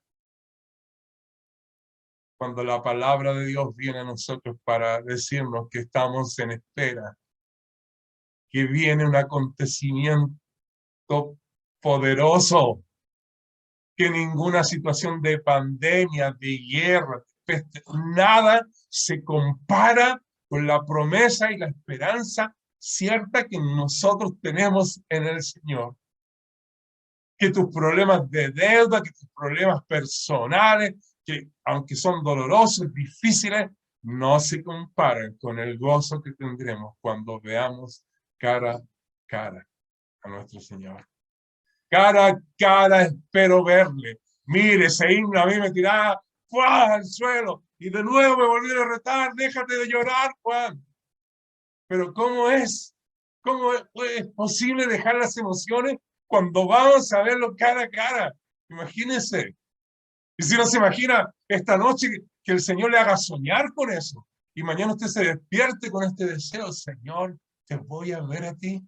Cuando la palabra de Dios viene a nosotros para decirnos que estamos en espera, que viene un acontecimiento poderoso, que ninguna situación de pandemia, de guerra, de peste, nada se compara con la promesa y la esperanza cierta que nosotros tenemos en el Señor. Que tus problemas de deuda, que tus problemas personales, que aunque son dolorosos, difíciles, no se comparan con el gozo que tendremos cuando veamos cara a cara a nuestro Señor. Cara a cara espero verle. Mire, ese himno a mí me tiraba al suelo y de nuevo me volvió a retar, déjate de llorar, Juan. Pero ¿cómo es? ¿Cómo es posible dejar las emociones cuando vamos a verlo cara a cara? Imagínense. Y si no se imagina esta noche que el Señor le haga soñar con eso y mañana usted se despierte con este deseo, Señor, te voy a ver a ti.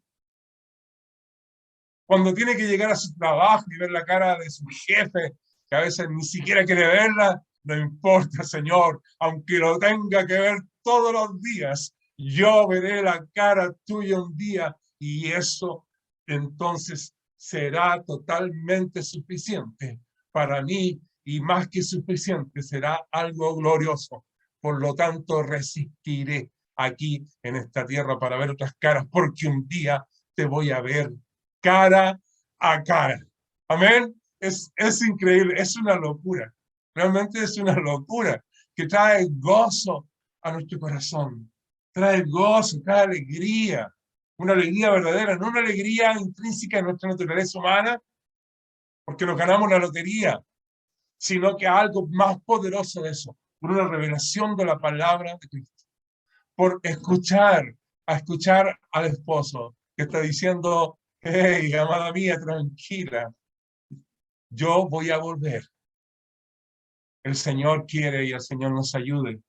Cuando tiene que llegar a su trabajo y ver la cara de su jefe que a veces ni siquiera quiere verla, no importa, Señor, aunque lo tenga que ver todos los días, yo veré la cara tuya un día y eso entonces será totalmente suficiente para mí y más que suficiente, será algo glorioso. Por lo tanto, resistiré aquí en esta tierra para ver otras caras, porque un día te voy a ver cara a cara. Amén. Es increíble, es una locura. Realmente es una locura que trae gozo a nuestro corazón. Trae gozo, trae alegría. Una alegría verdadera, no una alegría intrínseca en nuestra naturaleza humana, porque nos ganamos la lotería, sino que algo más poderoso de eso, por una revelación de la palabra de Cristo, por escuchar al esposo que está diciendo, hey, amada mía, tranquila, yo voy a volver. El Señor quiere y el Señor nos ayude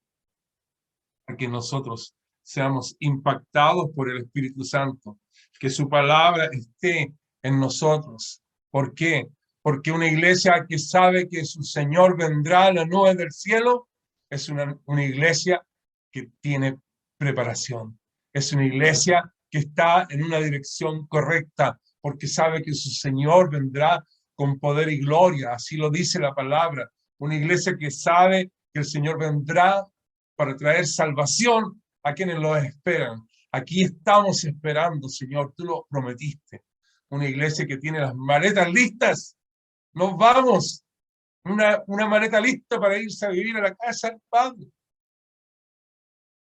a que nosotros seamos impactados por el Espíritu Santo, que su palabra esté en nosotros. ¿Por qué? Porque una iglesia que sabe que su Señor vendrá a la nube del cielo es una iglesia que tiene preparación. Es una iglesia que está en una dirección correcta, porque sabe que su Señor vendrá con poder y gloria. Así lo dice la palabra. Una iglesia que sabe que el Señor vendrá para traer salvación a quienes lo esperan. Aquí estamos esperando, Señor, tú lo prometiste. Una iglesia que tiene las maletas listas. Nos vamos. Una maleta lista para irse a vivir a la casa del Padre.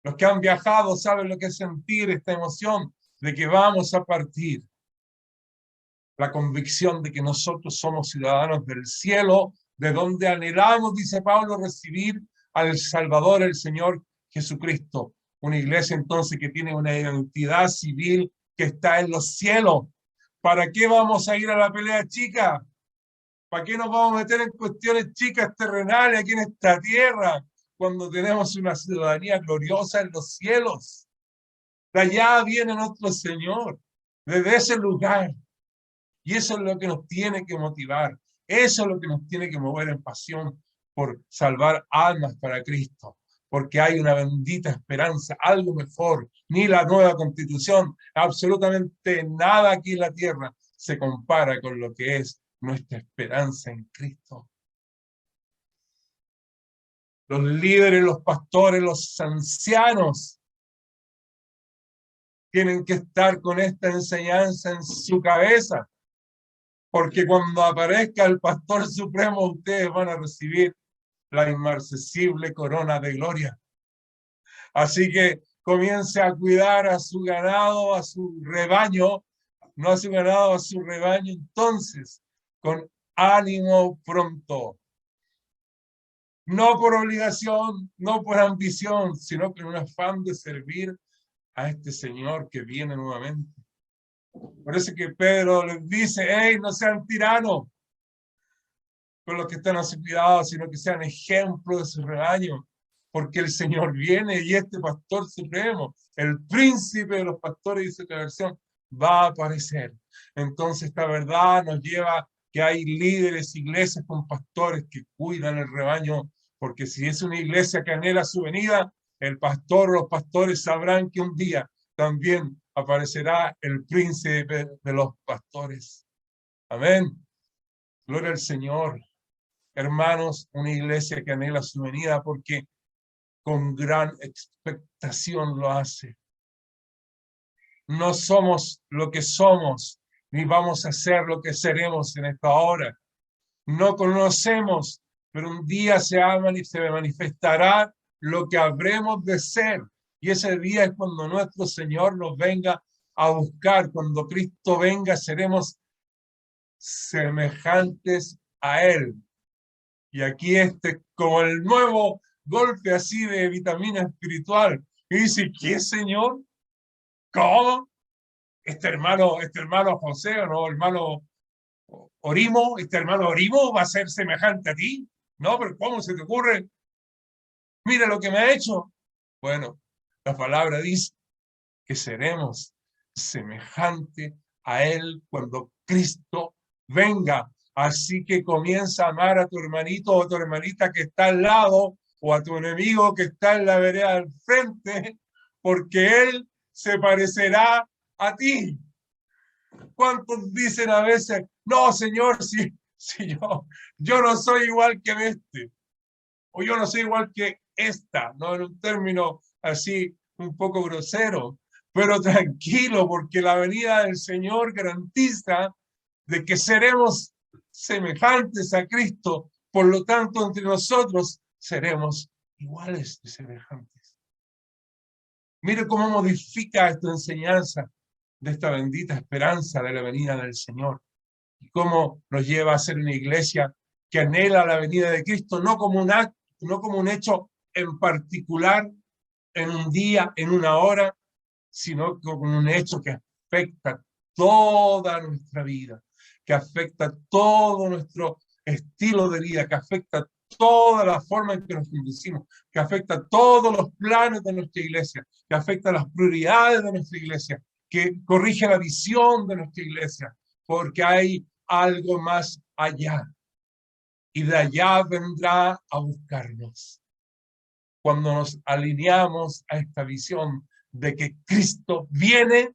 Los que han viajado saben lo que es sentir esta emoción de que vamos a partir. La convicción de que nosotros somos ciudadanos del cielo, de donde anhelamos, dice Pablo, recibir al Salvador, el Señor Jesucristo. Una iglesia entonces que tiene una identidad civil que está en los cielos. ¿Para qué vamos a ir a la pelea chica? ¿Para qué nos vamos a meter en cuestiones chicas terrenales aquí en esta tierra cuando tenemos una ciudadanía gloriosa en los cielos? De allá viene nuestro Señor, desde ese lugar. Y eso es lo que nos tiene que motivar. Eso es lo que nos tiene que mover en pasión por salvar almas para Cristo. Porque hay una bendita esperanza, algo mejor. Ni la nueva constitución, absolutamente nada aquí en la tierra se compara con lo que es nuestra esperanza en Cristo. Los líderes, los pastores, los ancianos tienen que estar con esta enseñanza en su cabeza. Porque cuando aparezca el Pastor Supremo, ustedes van a recibir la inmarcesible corona de gloria. Así que comience a cuidar a su ganado, a su rebaño, no a su ganado, a su rebaño, entonces, con ánimo pronto. No por obligación, no por ambición, sino con un afán de servir a este Señor que viene nuevamente. Por eso que Pedro les dice, hey, no sean tiranos con los que están a su cuidado, sino que sean ejemplo de su rebaño, porque el Señor viene y este pastor supremo, el príncipe de los pastores, dice otra versión, va a aparecer. Entonces esta verdad nos lleva que hay líderes, iglesias con pastores que cuidan el rebaño, porque si es una iglesia que anhela su venida, el pastor o los pastores sabrán que un día también aparecerá el príncipe de los pastores. Amén. Gloria al Señor. Hermanos, una iglesia que anhela su venida porque con gran expectación lo hace. No somos lo que somos, ni vamos a ser lo que seremos en esta hora. No conocemos, pero un día se manifestará lo que habremos de ser. Y ese día es cuando nuestro Señor nos venga a buscar. Cuando Cristo venga, seremos semejantes a Él. Y aquí como el nuevo golpe así de vitamina espiritual. Y dice, ¿qué, Señor? ¿Cómo? Este hermano José, o no, hermano Orimo, este hermano Orimo va a ser semejante a ti. No, pero ¿cómo se te ocurre? Mira lo que me ha hecho. Bueno, la palabra dice que seremos semejante a Él cuando Cristo venga. Así que comienza a amar a tu hermanito o a tu hermanita que está al lado, o a tu enemigo que está en la vereda al frente, porque él se parecerá a ti. ¿Cuántos dicen a veces, no, Señor, si yo no soy igual que este, o yo no soy igual que esta, no en un término así un poco grosero, pero tranquilo, porque la venida del Señor garantiza de que seremos semejantes a Cristo, por lo tanto entre nosotros seremos iguales y semejantes. Mire cómo modifica esta enseñanza de esta bendita esperanza de la venida del Señor, y cómo nos lleva a ser una iglesia que anhela la venida de Cristo, no como un acto, no como un hecho en particular, en un día, en una hora, sino como un hecho que afecta toda nuestra vida, que afecta todo nuestro estilo de vida, que afecta toda la forma en que nos conducimos, que afecta todos los planes de nuestra iglesia, que afecta las prioridades de nuestra iglesia, que corrige la visión de nuestra iglesia, porque hay algo más allá. Y de allá vendrá a buscarnos. Cuando nos alineamos a esta visión de que Cristo viene,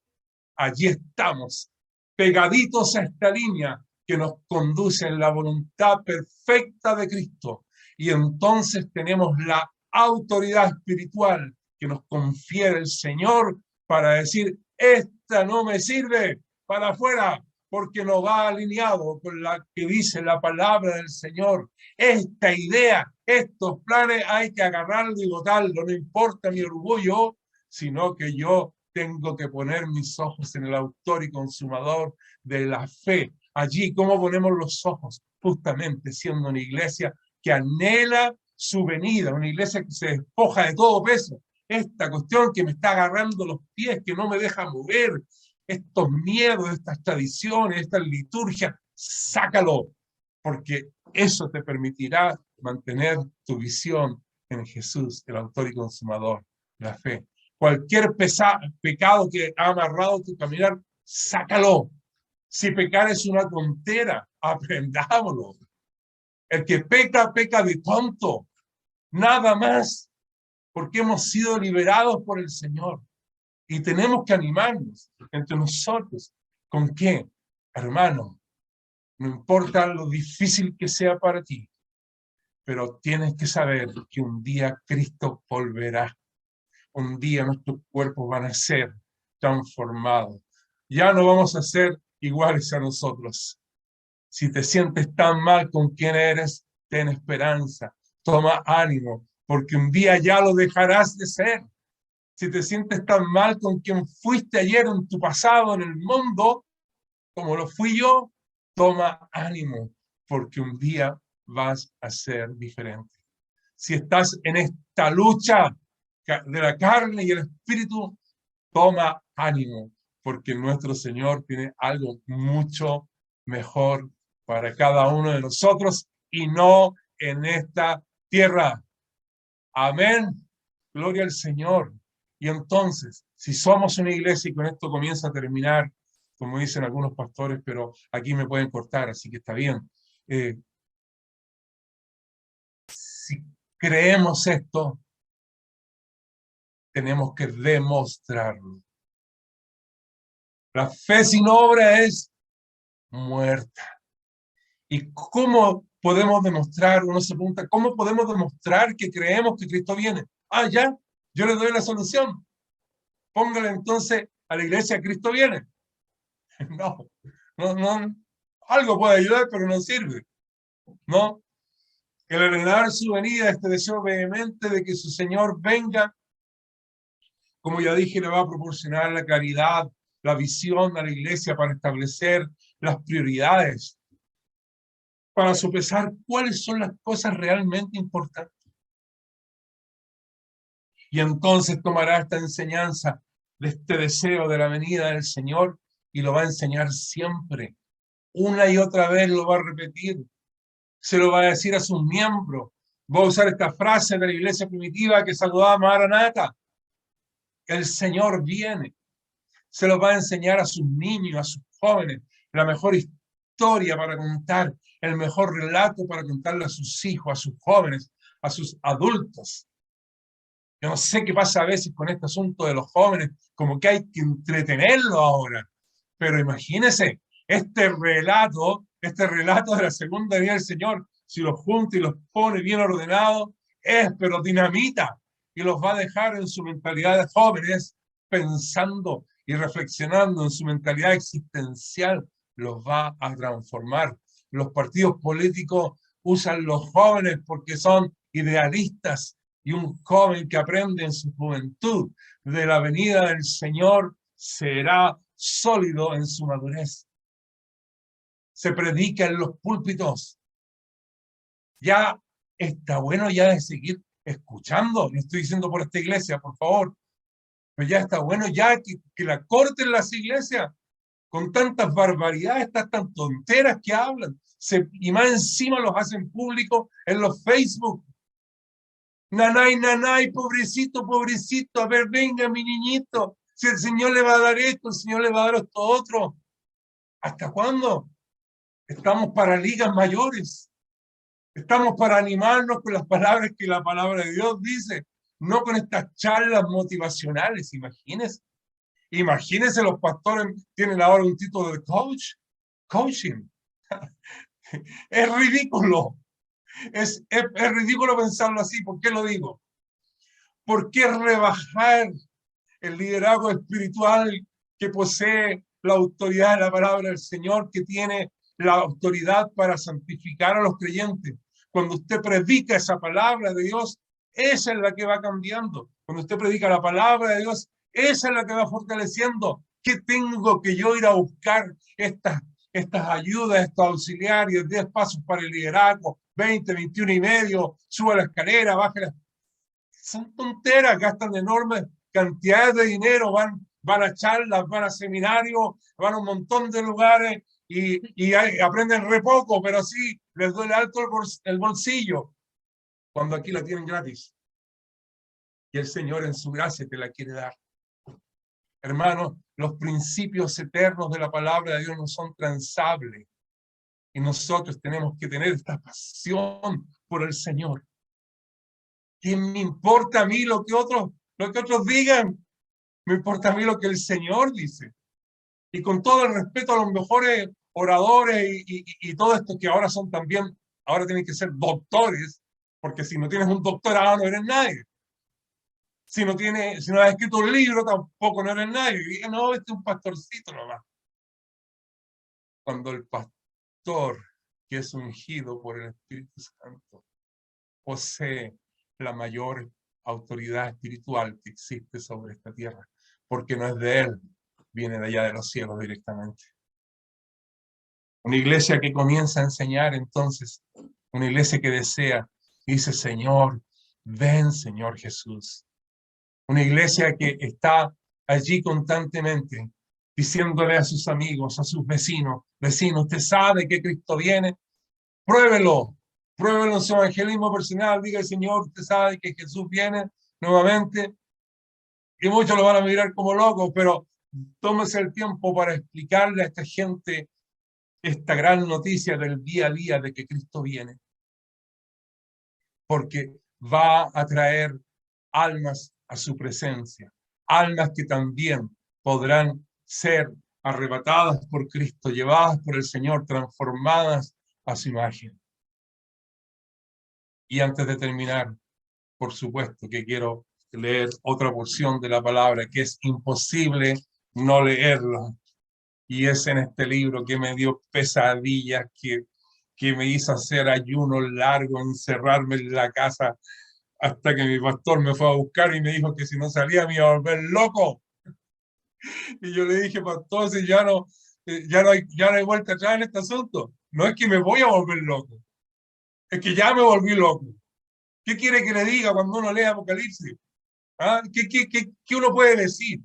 allí estamos, pegaditos a esta línea que nos conduce en la voluntad perfecta de Cristo. Y entonces tenemos la autoridad espiritual que nos confiere el Señor para decir, esta no me sirve, para afuera, porque no va alineado con la que dice la palabra del Señor. Esta idea, estos planes hay que agarrarlo y botarlo, no importa mi orgullo, sino que yo tengo que poner mis ojos en el autor y consumador de la fe. Allí, ¿cómo ponemos los ojos? Justamente siendo una iglesia que anhela su venida, una iglesia que se despoja de todo peso. Esta cuestión que me está agarrando los pies, que no me deja mover, estos miedos, estas tradiciones, estas liturgias, sácalo, porque eso te permitirá mantener tu visión en Jesús, el autor y consumador de la fe. Cualquier pecado que ha amarrado tu caminar, sácalo. Si pecar es una tontera, aprendámoslo. El que peca, peca de tonto. Nada más, porque hemos sido liberados por el Señor. Y tenemos que animarnos entre nosotros. ¿Con qué? Hermano, no importa lo difícil que sea para ti, pero tienes que saber que un día Cristo volverá. Un día nuestros cuerpos van a ser transformados. Ya no vamos a ser iguales a nosotros. Si te sientes tan mal con quien eres, ten esperanza, toma ánimo, porque un día ya lo dejarás de ser. Si te sientes tan mal con quien fuiste ayer en tu pasado en el mundo, como lo fui yo, toma ánimo, porque un día vas a ser diferente. Si estás en esta lucha de la carne y el espíritu, toma ánimo, porque nuestro Señor tiene algo mucho mejor para cada uno de nosotros y no en esta tierra. Amén. Gloria al Señor. Y entonces, si somos una iglesia, y con esto comienza a terminar, como dicen algunos pastores, pero aquí me pueden cortar, así que está bien. Si creemos esto, tenemos que demostrarlo. La fe sin obra es muerta. ¿Y cómo podemos demostrar? Uno se pregunta, ¿cómo podemos demostrar que creemos que Cristo viene? Ah, ya, yo le doy la solución. Póngale entonces a la iglesia, Cristo viene. No, algo puede ayudar, pero no sirve. No. El heredar su venida, este deseo vehemente de que su Señor venga, como ya dije, le va a proporcionar la claridad, la visión a la iglesia para establecer las prioridades, para sopesar cuáles son las cosas realmente importantes. Y entonces tomará esta enseñanza de este deseo de la venida del Señor y lo va a enseñar siempre. Una y otra vez lo va a repetir. Se lo va a decir a sus miembros. Va a usar esta frase de la iglesia primitiva que saludaba Maranatha. El Señor viene. Se lo va a enseñar a sus niños, a sus jóvenes. La mejor historia para contar, el mejor relato para contarle a sus hijos, a sus jóvenes, a sus adultos. Yo no sé qué pasa a veces con este asunto de los jóvenes, como que hay que entretenerlo ahora. Pero imagínense, este relato de la segunda venida del Señor, si los junta y los pone bien ordenados, es pero dinamita, y los va a dejar en su mentalidad de jóvenes pensando y reflexionando en su mentalidad existencial, los va a transformar. Los partidos políticos usan los jóvenes porque son idealistas, y un joven que aprende en su juventud de la venida del Señor será sólido en su madurez. Se predica en los púlpitos. Ya está bueno ya de seguir escuchando. No estoy diciendo por esta iglesia, por favor. Pero ya está bueno ya que la corten las iglesias con tantas barbaridades, tan tonteras que hablan. Y más encima los hacen públicos en los Facebook. Nanay, nanay, pobrecito, pobrecito, a ver, venga mi niñito, si el Señor le va a dar esto, el Señor le va a dar esto otro. ¿Hasta cuándo? Estamos para ligas mayores. Estamos para animarnos con las palabras que la palabra de Dios dice, no con estas charlas motivacionales, imagínense. Imagínense, los pastores tienen ahora un título de coaching. Es ridículo. Es ridículo pensarlo así. ¿Por qué lo digo? ¿Por qué rebajar el liderazgo espiritual que posee la autoridad de la palabra del Señor, que tiene la autoridad para santificar a los creyentes? Cuando usted predica esa palabra de Dios, esa es la que va cambiando. Cuando usted predica la palabra de Dios, esa es la que va fortaleciendo. ¿Qué tengo que yo ir a buscar estas ayudas, estos auxiliares, 10 pasos para el liderazgo, 20, 21 y medio, sube la escalera, baja la... Son tonteras, gastan enormes cantidades de dinero, van a charlas, van a seminarios, van a un montón de lugares y aprenden re poco, pero sí les duele alto el bolsillo, cuando aquí la tienen gratis. Y el Señor en su gracia te la quiere dar. Hermanos, los principios eternos de la palabra de Dios no son transables. Y nosotros tenemos que tener esta pasión por el Señor. ¿Qué me importa a mí lo que otros digan? Me importa a mí lo que el Señor dice. Y con todo el respeto a los mejores oradores y todo esto que ahora son también, ahora tienen que ser doctores, porque si no tienes un doctorado no eres nadie. Si no has escrito un libro tampoco no eres nadie. Y no, este es un pastorcito nomás. Cuando el pastor, que es ungido por el Espíritu Santo, posee la mayor autoridad espiritual que existe sobre esta tierra, porque no es de él, viene de allá de los cielos directamente. Una iglesia que comienza a enseñar entonces, una iglesia que desea, dice, Señor, ven Señor Jesús. Una iglesia que está allí constantemente, diciéndole a sus amigos, a sus vecinos, usted sabe que Cristo viene, pruébelo en su evangelismo personal, diga el Señor, usted sabe que Jesús viene nuevamente, y muchos lo van a mirar como locos, pero tómese el tiempo para explicarle a esta gente esta gran noticia del día a día de que Cristo viene, porque va a traer almas a su presencia, almas que también podrán ser arrebatadas por Cristo, llevadas por el Señor, transformadas a su imagen. Y antes de terminar, por supuesto que quiero leer otra porción de la palabra que es imposible no leerla. Y es en este libro que me dio pesadillas, que me hizo hacer ayunos largos, encerrarme en la casa hasta que mi pastor me fue a buscar y me dijo que si no salía me iba a volver loco. Y yo le dije, pastor, si ya no hay vuelta atrás en este asunto. No es que me voy a volver loco, es que ya me volví loco. ¿Qué quiere que le diga cuando uno lee Apocalipsis? ¿Ah? ¿Qué uno puede decir?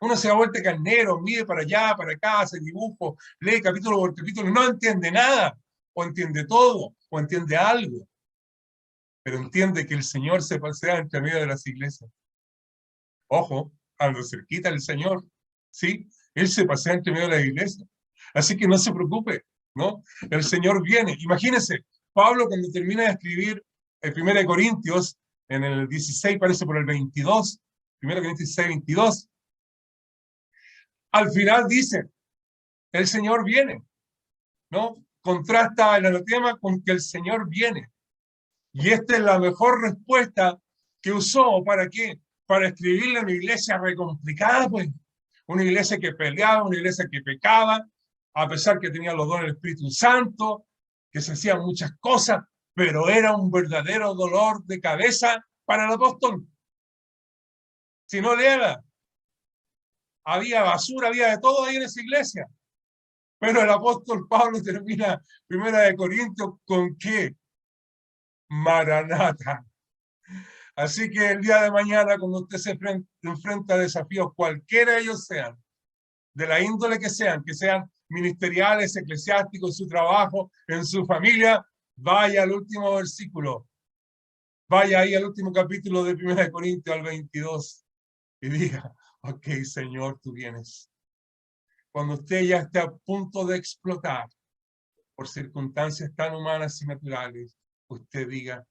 Uno se da vuelta carnero, mide para allá, para acá, hace dibujo, lee capítulo por capítulo, no entiende nada, o entiende todo, o entiende algo. Pero entiende que el Señor se pasea entre medio de las iglesias. Ojo, ando cerquita el Señor, ¿sí? Él se pasea entre medio de las iglesias. Así que no se preocupe, ¿no? El Señor viene. Imagínense, Pablo cuando termina de escribir el 1 Corintios, en el 16, parece por el 22, 1 Corintios 16, 22, al final dice, el Señor viene, ¿no? Contrasta el anatema con que el Señor viene. Y esta es la mejor respuesta que usó, ¿para qué? Para escribirle a una iglesia recomplicada, pues. Una iglesia que peleaba, una iglesia que pecaba, a pesar que tenía los dones del Espíritu Santo, que se hacían muchas cosas, pero era un verdadero dolor de cabeza para el apóstol. Si no léala, había basura, había de todo ahí en esa iglesia. Pero el apóstol Pablo termina 1 Corintios con ¿qué? Maranata. Así que el día de mañana, cuando usted se enfrenta a desafíos, cualquiera de ellos sean, de la índole que sean ministeriales, eclesiásticos, en su trabajo, en su familia, vaya al último versículo, vaya ahí al último capítulo de 1 Corintios al 22 y diga, ok, Señor, tú vienes. Cuando usted ya esté a punto de explotar por circunstancias tan humanas y naturales, usted diga,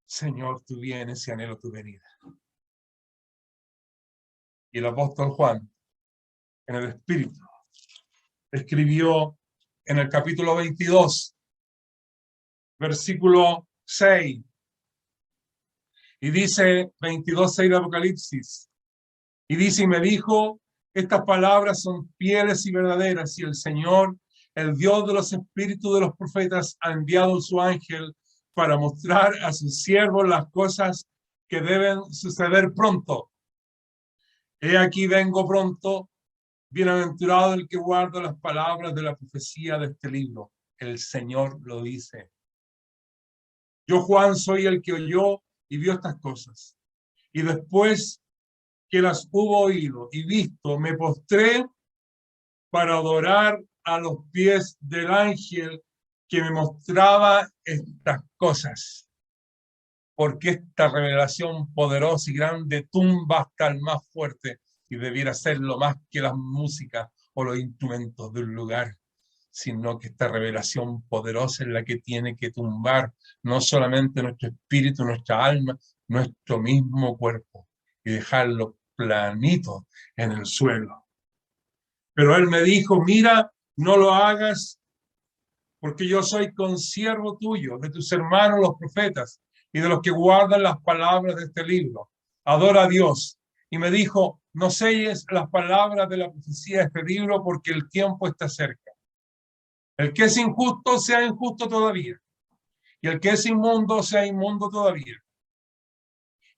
Señor, tú vienes y anhelo tu venida. Y el apóstol Juan, en el Espíritu, escribió en el capítulo 22, versículo 6, y dice 22:6 de Apocalipsis, y dice, y me dijo, estas palabras son fieles y verdaderas, y el Señor, el Dios de los espíritus de los profetas, ha enviado su ángel para mostrar a sus siervos las cosas que deben suceder pronto. He aquí vengo pronto, bienaventurado el que guarda las palabras de la profecía de este libro. El Señor lo dice. Yo, Juan, soy el que oyó y vio estas cosas. Y después que las hubo oído y visto, me postré para adorar a los pies del ángel que me mostraba estas cosas. Porque esta revelación poderosa y grande tumba hasta el más fuerte y debiera serlo más que las músicas o los instrumentos de un lugar, sino que esta revelación poderosa es la que tiene que tumbar no solamente nuestro espíritu, nuestra alma, nuestro mismo cuerpo y dejarlo planito en el suelo. Pero él me dijo, mira, no lo hagas porque yo soy consiervo tuyo, de tus hermanos los profetas y de los que guardan las palabras de este libro. Adora a Dios. Y me dijo, no selles las palabras de la profecía de este libro porque el tiempo está cerca. El que es injusto sea injusto todavía. Y el que es inmundo sea inmundo todavía.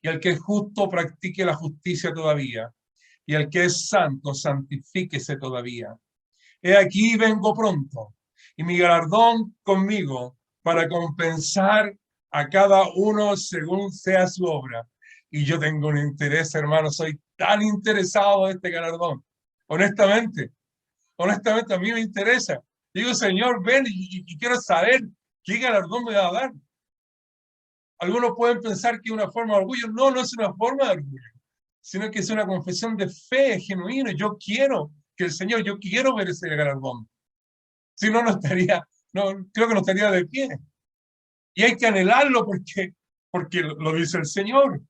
Y el que es justo practique la justicia todavía. Y el que es santo santifíquese todavía. He aquí vengo pronto. Y mi galardón conmigo para compensar a cada uno según sea su obra. Y yo tengo un interés, hermano, soy tan interesado en este galardón. Honestamente a mí me interesa. Digo, Señor, ven y quiero saber qué galardón me va a dar. Algunos pueden pensar que es una forma de orgullo. No, no es una forma de orgullo, sino que es una confesión de fe genuina. Yo quiero que el Señor, yo quiero ver ese galardón. Si no, no estaría, no, creo que no estaría de pie. Y hay que anhelarlo porque lo dice el Señor.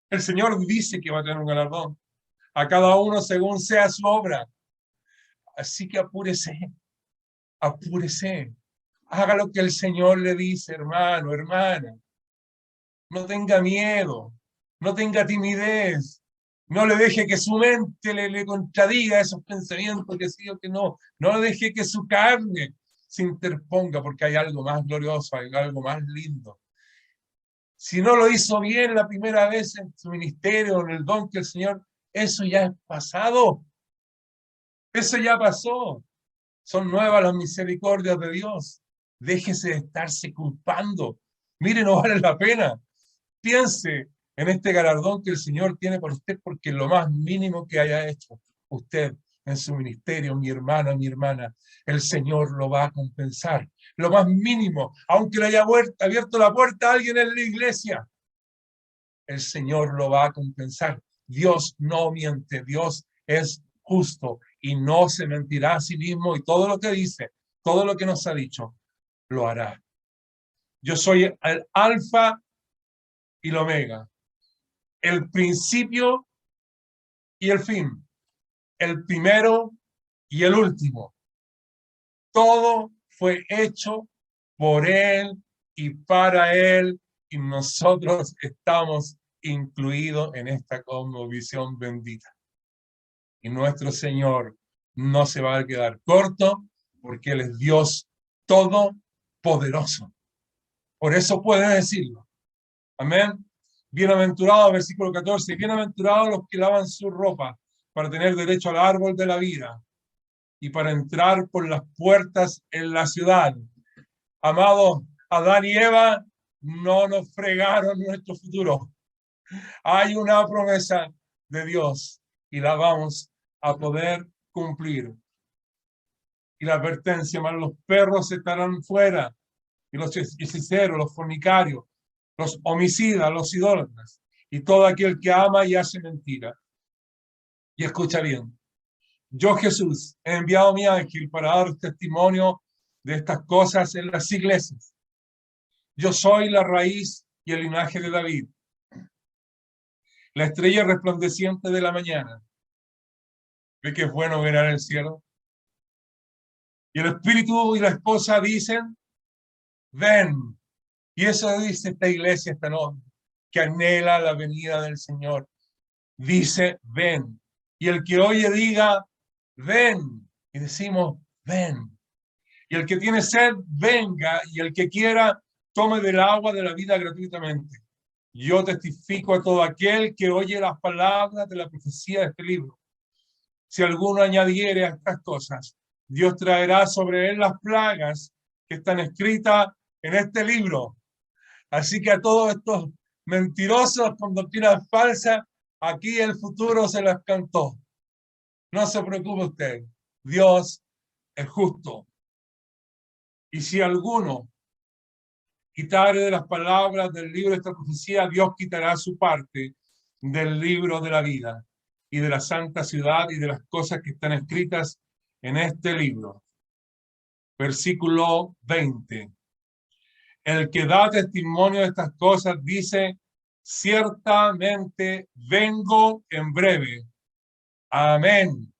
El Señor dice que va a tener un galardón. A cada uno según sea su obra. Así que apúrese. Apúrese. Haga lo que el Señor le dice, hermano, hermana. No tenga miedo. No tenga timidez. No le deje que su mente le contradiga esos pensamientos que sí o que no. No le deje que su carne se interponga porque hay algo más glorioso, hay algo más lindo. Si no lo hizo bien la primera vez en su ministerio, en el don que el Señor, eso ya es pasado. Eso ya pasó. Son nuevas las misericordias de Dios. Déjese de estarse culpando. Mire, no vale la pena. Piense en este galardón que el Señor tiene por usted, porque lo más mínimo que haya hecho usted en su ministerio, mi hermana, el Señor lo va a compensar. Lo más mínimo, aunque le haya abierto la puerta a alguien en la iglesia, el Señor lo va a compensar. Dios no miente, Dios es justo y no se mentirá a sí mismo, y todo lo que dice, todo lo que nos ha dicho, lo hará. Yo soy el alfa y el omega, el principio y el fin, el primero y el último. Todo fue hecho por Él y para Él, y nosotros estamos incluidos en esta cosmovisión bendita. Y nuestro Señor no se va a quedar corto, porque Él es Dios todopoderoso. Por eso puede decirlo. Amén. Bienaventurados, versículo 14, bienaventurados los que lavan su ropa para tener derecho al árbol de la vida y para entrar por las puertas en la ciudad. Amados, Adán y Eva no nos fregaron nuestro futuro. Hay una promesa de Dios y la vamos a poder cumplir. Y la advertencia, más los perros estarán fuera, y los hechiceros, los fornicarios, los homicidas, los idólatras, y todo aquel que ama y hace mentira. Y escucha bien, yo Jesús he enviado a mi ángel para dar testimonio de estas cosas en las iglesias. Yo soy la raíz y el linaje de David, la estrella resplandeciente de la mañana. ¿Ve que es bueno ver en el cielo? Y el espíritu y la esposa dicen, ven. Y eso dice esta iglesia esta noche, que anhela la venida del Señor. Dice, ven. Y el que oye diga, ven. Y decimos, ven. Y el que tiene sed, venga. Y el que quiera, tome del agua de la vida gratuitamente. Yo testifico a todo aquel que oye las palabras de la profecía de este libro. Si alguno añadiere a estas cosas, Dios traerá sobre él las plagas que están escritas en este libro. Así que a todos estos mentirosos con doctrinas falsas, aquí el futuro se las cantó. No se preocupe usted, Dios es justo. Y si alguno quitare de las palabras del libro de esta profecía, Dios quitará su parte del libro de la vida y de la santa ciudad y de las cosas que están escritas en este libro. Versículo 20. El que da testimonio de estas cosas dice, ciertamente vengo en breve. Amén.